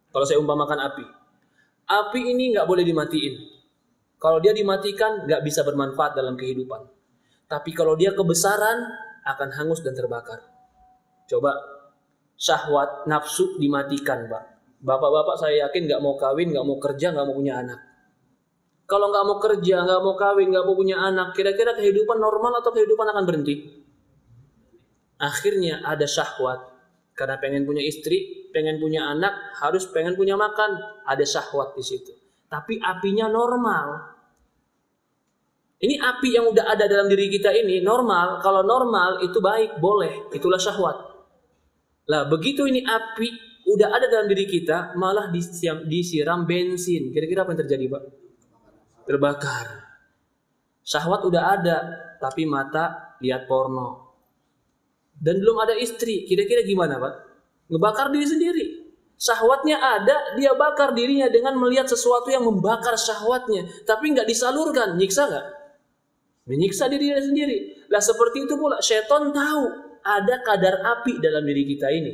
Kalau saya umpamakan api. Api ini nggak boleh dimatiin. Kalau dia dimatikan, nggak bisa bermanfaat dalam kehidupan. Tapi kalau dia kebesaran, akan hangus dan terbakar. Coba, syahwat, nafsu dimatikan, Pak. Bapak-bapak saya yakin nggak mau kawin, nggak mau kerja, nggak mau punya anak. Kalau nggak mau kerja, nggak mau kawin, nggak mau punya anak, kira-kira kehidupan normal atau kehidupan akan berhenti? Akhirnya ada syahwat. Karena pengen punya istri, pengen punya anak, harus pengen punya makan. Ada syahwat di situ. Tapi apinya normal. Ini api yang udah ada dalam diri kita ini normal. Kalau normal itu baik, boleh. Itulah syahwat. Lah begitu ini api udah ada dalam diri kita, malah disiram bensin. Kira-kira apa yang terjadi, Pak? Terbakar. Syahwat udah ada, tapi mata lihat porno. Dan belum ada istri. Kira-kira gimana, Pak? Ngebakar diri sendiri. Syahwatnya ada, dia bakar dirinya dengan melihat sesuatu yang membakar syahwatnya. Tapi nggak disalurkan, nyiksa nggak? Menyiksa dirinya sendiri. Lah seperti itu pula, setan tahu ada kadar api dalam diri kita ini.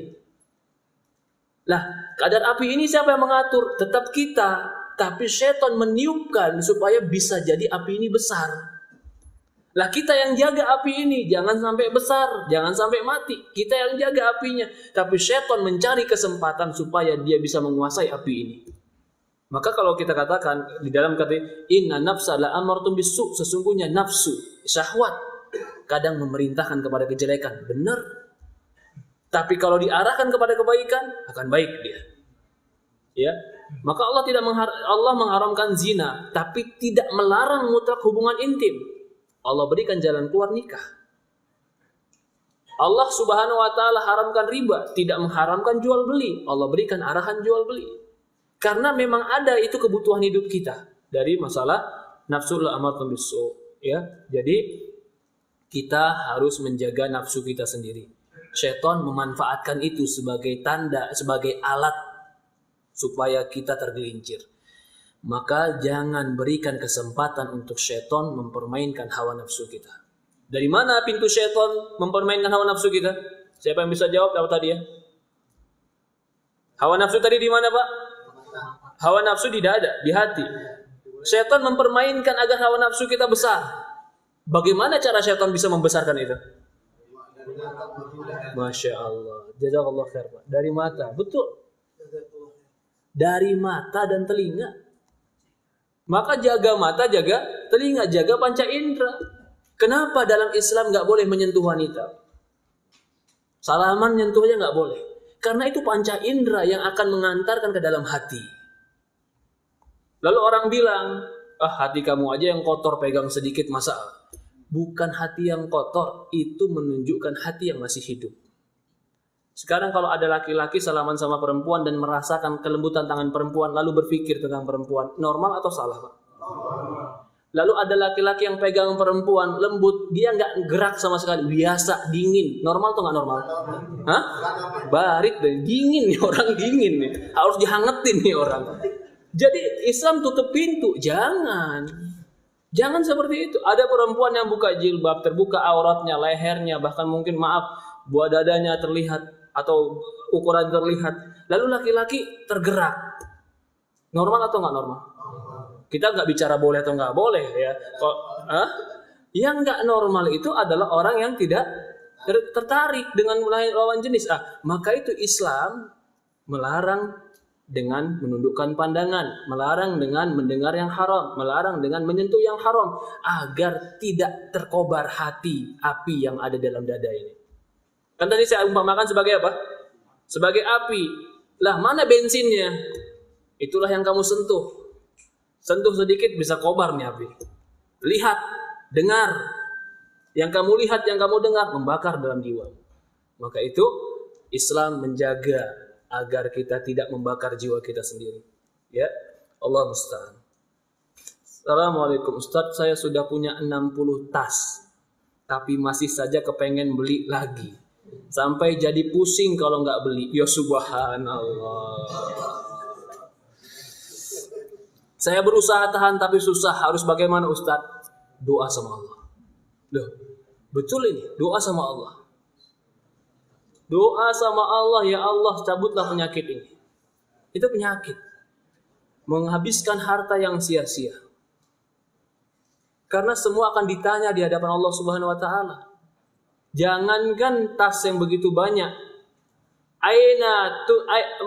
Lah, kadar api ini siapa yang mengatur? Tetap kita. Tapi setan meniupkan supaya bisa jadi api ini besar. Lah kita yang jaga api ini, jangan sampai besar, jangan sampai mati. Kita yang jaga apinya. Tapi setan mencari kesempatan supaya dia bisa menguasai api ini. Maka kalau kita katakan di dalam kata inna nafsa la'amartum bis-su', sesungguhnya nafsu, syahwat kadang memerintahkan kepada kejelekan, benar. Tapi kalau diarahkan kepada kebaikan akan baik dia. Ya. Maka Allah mengharamkan zina, tapi tidak melarang mutlak hubungan intim. Allah berikan jalan keluar nikah. Allah Subhanahu wa taala haramkan riba, tidak mengharamkan jual beli. Allah berikan arahan jual beli. Karena memang ada itu kebutuhan hidup kita dari masalah nafsu la'amartum bis-su', ya. Jadi kita harus menjaga nafsu kita sendiri. Syaitan memanfaatkan itu sebagai tanda, sebagai alat supaya kita tergelincir. Maka jangan berikan kesempatan untuk syaitan mempermainkan hawa nafsu kita. Dari mana pintu syaitan mempermainkan hawa nafsu kita? Siapa yang bisa jawab apa tadi ya? Hawa nafsu tadi di mana, Pak? Hawa nafsu di dada, di hati. Syaitan mempermainkan agar hawa nafsu kita besar. Bagaimana cara syaitan bisa membesarkan itu? Masya Allah. Jazakallah khair, Pak. Dari mata, betul. Dari mata dan telinga. Maka jaga mata, jaga telinga, jaga panca indera. Kenapa dalam Islam nggak boleh menyentuh wanita? Salaman nyentuhnya nggak boleh. Karena itu panca indera yang akan mengantarkan ke dalam hati. Lalu orang bilang, hati kamu aja yang kotor, pegang sedikit masa. Bukan hati yang kotor, itu menunjukkan hati yang masih hidup. Sekarang kalau ada laki-laki salaman sama perempuan dan merasakan kelembutan tangan perempuan, lalu berpikir tentang perempuan, normal atau salah, Pak? Lalu ada laki-laki yang pegang perempuan lembut, dia nggak gerak sama sekali, biasa, dingin. Normal atau nggak normal? Hah? Barit deh, dingin nih orang, dingin nih. Harus dihangetin nih orang. Jadi Islam tutup pintu, jangan seperti itu. Ada perempuan yang buka jilbab, terbuka auratnya, lehernya, bahkan mungkin buah dadanya terlihat atau ukuran terlihat. Lalu laki-laki tergerak. Normal atau nggak normal? Kita nggak bicara boleh atau nggak boleh ya. Yang nggak normal itu adalah orang yang tidak tertarik dengan lawan jenis. Maka itu Islam melarang dengan menundukkan pandangan, melarang dengan mendengar yang haram, melarang dengan menyentuh yang haram, agar tidak terkobar hati api yang ada dalam dada ini. Kan tadi saya umpamakan sebagai apa? Sebagai api. Lah mana bensinnya? Itulah yang kamu sentuh. Sentuh sedikit bisa kobar nih api. Lihat, dengar. Yang kamu lihat, yang kamu dengar membakar dalam jiwa. Maka itu Islam menjaga agar kita tidak membakar jiwa kita sendiri. Ya, Allah musta'an. Assalamualaikum Ustaz, saya sudah punya 60 tas, tapi masih saja kepengen beli lagi. Sampai jadi pusing kalau nggak beli. Ya subhanallah. Saya berusaha tahan tapi susah. Harus bagaimana Ustaz? Doa sama Allah. Loh, betul ini. Doa sama Allah. Doa sama Allah, ya Allah cabutlah penyakit ini. Itu penyakit. Menghabiskan harta yang sia-sia. Karena semua akan ditanya di hadapan Allah Subhanahu wa taala. Jangankan tas yang begitu banyak.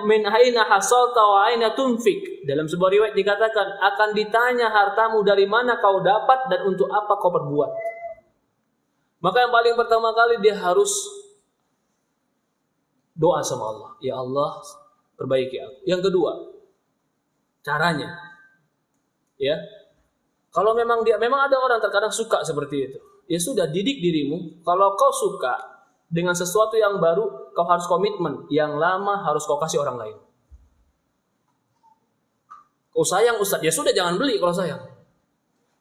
Min aina hasalta wa aina tunfik. Dalam sebuah riwayat dikatakan akan ditanya hartamu dari mana kau dapat dan untuk apa kau perbuat. Maka yang paling pertama kali dia harus doa sama Allah. Ya Allah, perbaiki aku. Yang kedua, caranya. Ya. Kalau memang ada orang terkadang suka seperti itu. Ya sudah, didik dirimu. Kalau kau suka dengan sesuatu yang baru, kau harus komitmen. Yang lama harus kau kasih orang lain. Kau sayang Ustaz, ya sudah jangan beli kalau sayang.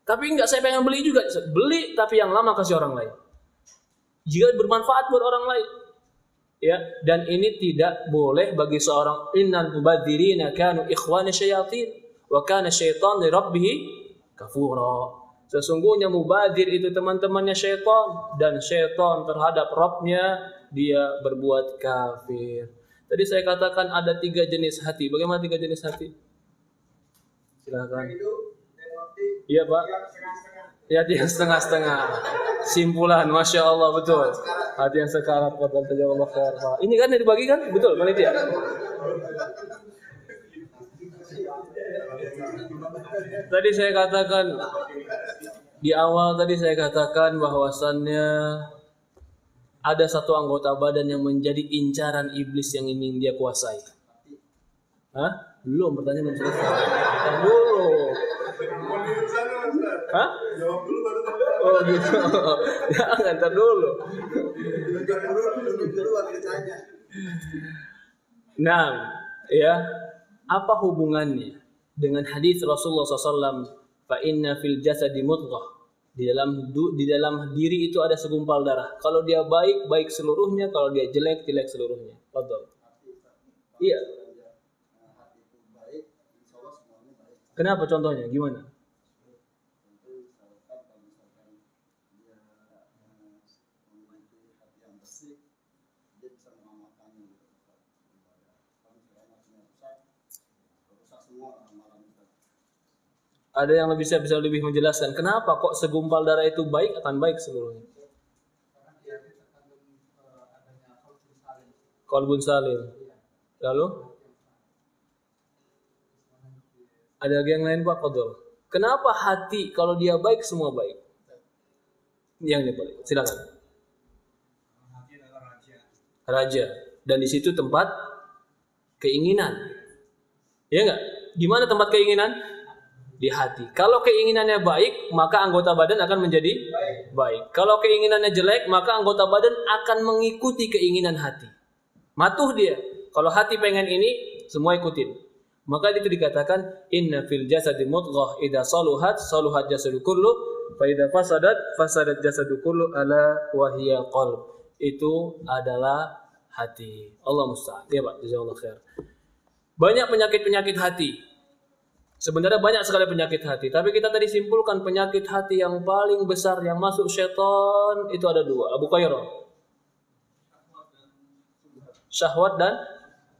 Tapi enggak, saya pengen beli juga. Beli tapi yang lama kasih orang lain. Jika bermanfaat buat orang lain. Ya, dan ini tidak boleh bagi seorang innal mubadzirina kanu ikhwana syayatin wa kana syaitan li rabbih kafura. Sesungguhnya mubadzir itu teman-temannya syaitan dan syaitan terhadap Rabbnya dia berbuat kafir. Tadi saya katakan ada 3 jenis hati. Bagaimana 3 jenis hati? Silakan. Iya Pak. Hati yang setengah-setengah. Simpulan, masya Allah betul. Hati yang sekarat, padahal tajawab khair. Ini kan yang dibagi kan, betul panitia. Tadi saya katakan di awal bahwasannya ada satu anggota badan yang menjadi incaran iblis yang ingin dia kuasai. Hah? Belum, pertanyaan belum selesai. Dulu. Hah? Jawab dulu baru Oh gitu. Jangan, ntar dulu. Nah, ya, apa hubungannya dengan hadis Rasulullah SAW? Fa inna fil jasadi mudghah. Di dalam diri itu ada segumpal darah. Kalau dia baik, baik seluruhnya. Kalau dia jelek, jelek seluruhnya. Betul. Iya. Kenapa contohnya? Gimana? Ada yang bisa lebih menjelaskan kenapa kok segumpal darah itu baik akan baik seluruhnya? Qalbun salim. Lalu ada yang lain Pak Fadol. Kenapa hati kalau dia baik semua baik? Yang ini boleh. Silakan. Hati adalah Raja. Dan di situ tempat keinginan. Ya enggak? Di mana tempat keinginan? Di hati. Kalau keinginannya baik, maka anggota badan akan menjadi baik. Kalau keinginannya jelek, maka anggota badan akan mengikuti keinginan hati. Matuh dia. Kalau hati pengen ini, semua ikutin. Maka itu dikatakan inna fil jasadi mudghah idza saluhat jasadu kullu fa idza fasadat jasadu kullu ala wa hiya qalb. Itu adalah hati. Allah musta'an. Ya Pak, jazakallahu khair. Banyak penyakit-penyakit hati. Sebenarnya banyak sekali penyakit hati, tapi kita tadi simpulkan penyakit hati yang paling besar yang masuk syaitan itu ada dua. Abu Qairah. Syahwat dan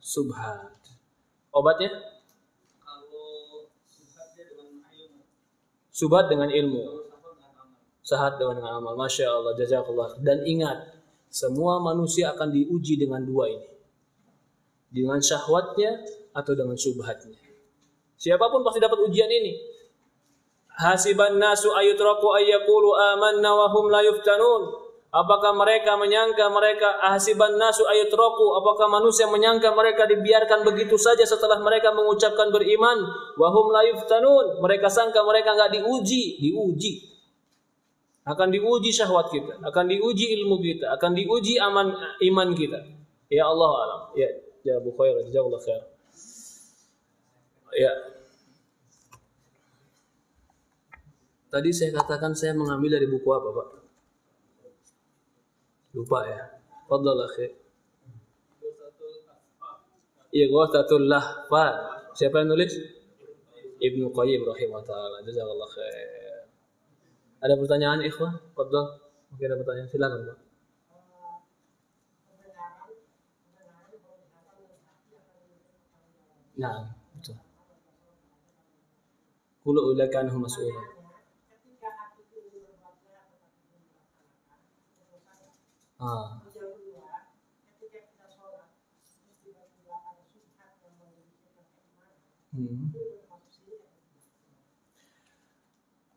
subhat. Obatnya? Subhat dengan ilmu. Sahat dengan amal. Masya Allah, jazakallah. Dan ingat, semua manusia akan diuji dengan dua ini. Dengan syahwatnya atau dengan subhatnya. Siapapun pasti dapat ujian ini. Hasiban nasu ayutraku ayyaqulu amanna wa hum la yuftanun. Apakah mereka menyangka hasiban nasu ayutraku, apakah manusia menyangka mereka dibiarkan begitu saja setelah mereka mengucapkan beriman? Wa hum la yuftanun. Mereka sangka mereka enggak diuji. Akan diuji syahwat kita, akan diuji ilmu kita, akan diuji iman kita. Ya Allah alam. Ya Abu Khair, jazakallahu khair. Ya. Tadi saya katakan saya mengambil dari buku apa, Pak? Lupa ya. Fadhal akhi. Iya, Ghasatul Lahfan. Siapa yang nulis? Ibnu Qayyim rahimahullah taala. Jazakallahu khair. Ada pertanyaan ikhwan? Fadhal. Mungkin ada pertanyaan, silakan, Pak. Nah, betul. Qul ulaka anhum mas'ulun.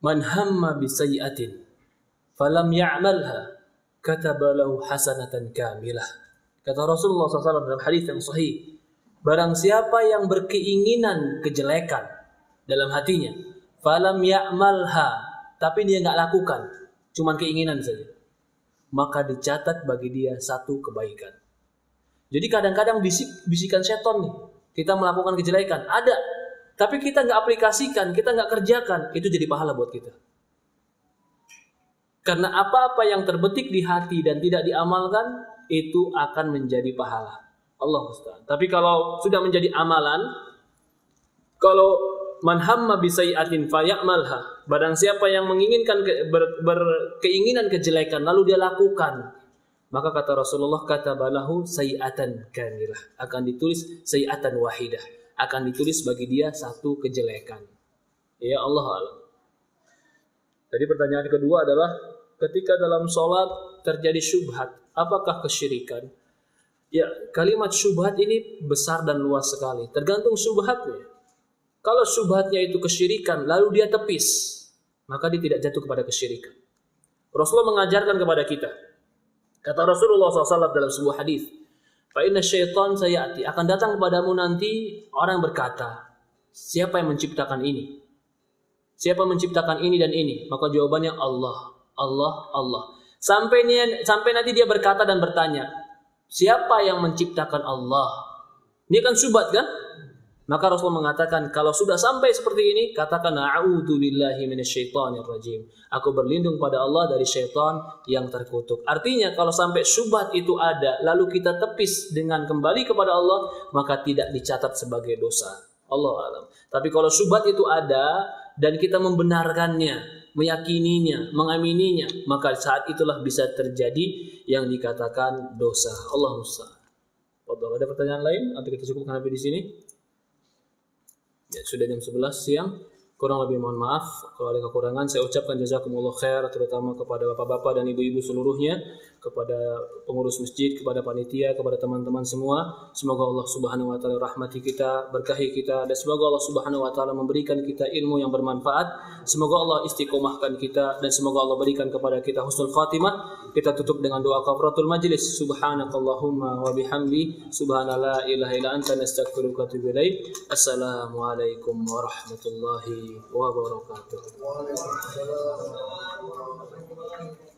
Man hamma bi sayyi'atin falam ya'malha kataba lahu hasanatan kamilah. Kata Rasulullah SAW dalam hadis yang sahih, barang siapa yang berkeinginan kejelekan dalam hatinya, falam ya'malha, tapi dia enggak lakukan, cuman keinginan saja, maka dicatat bagi dia satu kebaikan. Jadi kadang-kadang bisikan setan nih, kita melakukan kejelekan, ada, tapi kita nggak aplikasikan, kita nggak kerjakan, itu jadi pahala buat kita. Karena apa-apa yang terbetik di hati dan tidak diamalkan, itu akan menjadi pahala. Allah Ustaz. Tapi kalau sudah menjadi amalan, kalau man hamma bi sayyi'atin faya'malha, barang siapa yang menginginkan berkeinginan kejelekan lalu dia lakukan, maka kata Rasulullah, katabalahu sayyi'atan kamilah, akan ditulis sayyi'atan wahidah, akan ditulis bagi dia satu kejelekan. Ya Allah alam. Jadi pertanyaan kedua adalah, ketika dalam sholat terjadi syubhat, apakah kesyirikan? Ya, kalimat syubhat ini besar dan luas sekali, tergantung syubhatnya. Kalau syubhatnya itu kesyirikan, lalu dia tepis, maka dia tidak jatuh kepada kesyirikan. Rasulullah mengajarkan kepada kita. Kata Rasulullah SAW dalam sebuah hadis, fa inna syaitan sayati, akan datang kepadamu nanti orang berkata, siapa yang menciptakan ini? Siapa menciptakan ini dan ini? Maka jawabannya Allah, Allah, Allah. Sampai nanti dia berkata dan bertanya, siapa yang menciptakan Allah? Ini kan syubhat kan? Maka Rasulullah mengatakan, kalau sudah sampai seperti ini, katakan a'udzu billahi minasyaitonir rajim. Aku berlindung pada Allah dari syaitan yang terkutuk. Artinya kalau sampai syubhat itu ada, lalu kita tepis dengan kembali kepada Allah, maka tidak dicatat sebagai dosa. Allah alam. Tapi kalau syubhat itu ada dan kita membenarkannya, meyakininya, mengamininya, maka saat itulah bisa terjadi yang dikatakan dosa. Allah musta'an. Ada pertanyaan lain? Atau kita cukupkan sampai di sini? Ya, sudah jam 11 siang. Kurang lebih mohon maaf kalau ada kekurangan. Saya ucapkan jazakumullah khair, terutama kepada bapak-bapak dan ibu-ibu seluruhnya, kepada pengurus masjid, kepada panitia, kepada teman-teman semua. Semoga Allah Subhanahu wa taala rahmati kita, berkahi kita, dan semoga Allah Subhanahu wa taala memberikan kita ilmu yang bermanfaat. Semoga Allah istiqomahkan kita, dan semoga Allah berikan kepada kita husnul khatimah. Kita tutup dengan doa kafaratul majlis. Subhanakallahumma wa bihamdi, subhanallah ilaha illa anta, nastaghfiruka wa atubu ilaik. Assalamualaikum warahmatullahi wabarakatuh. Waalaikumsalam.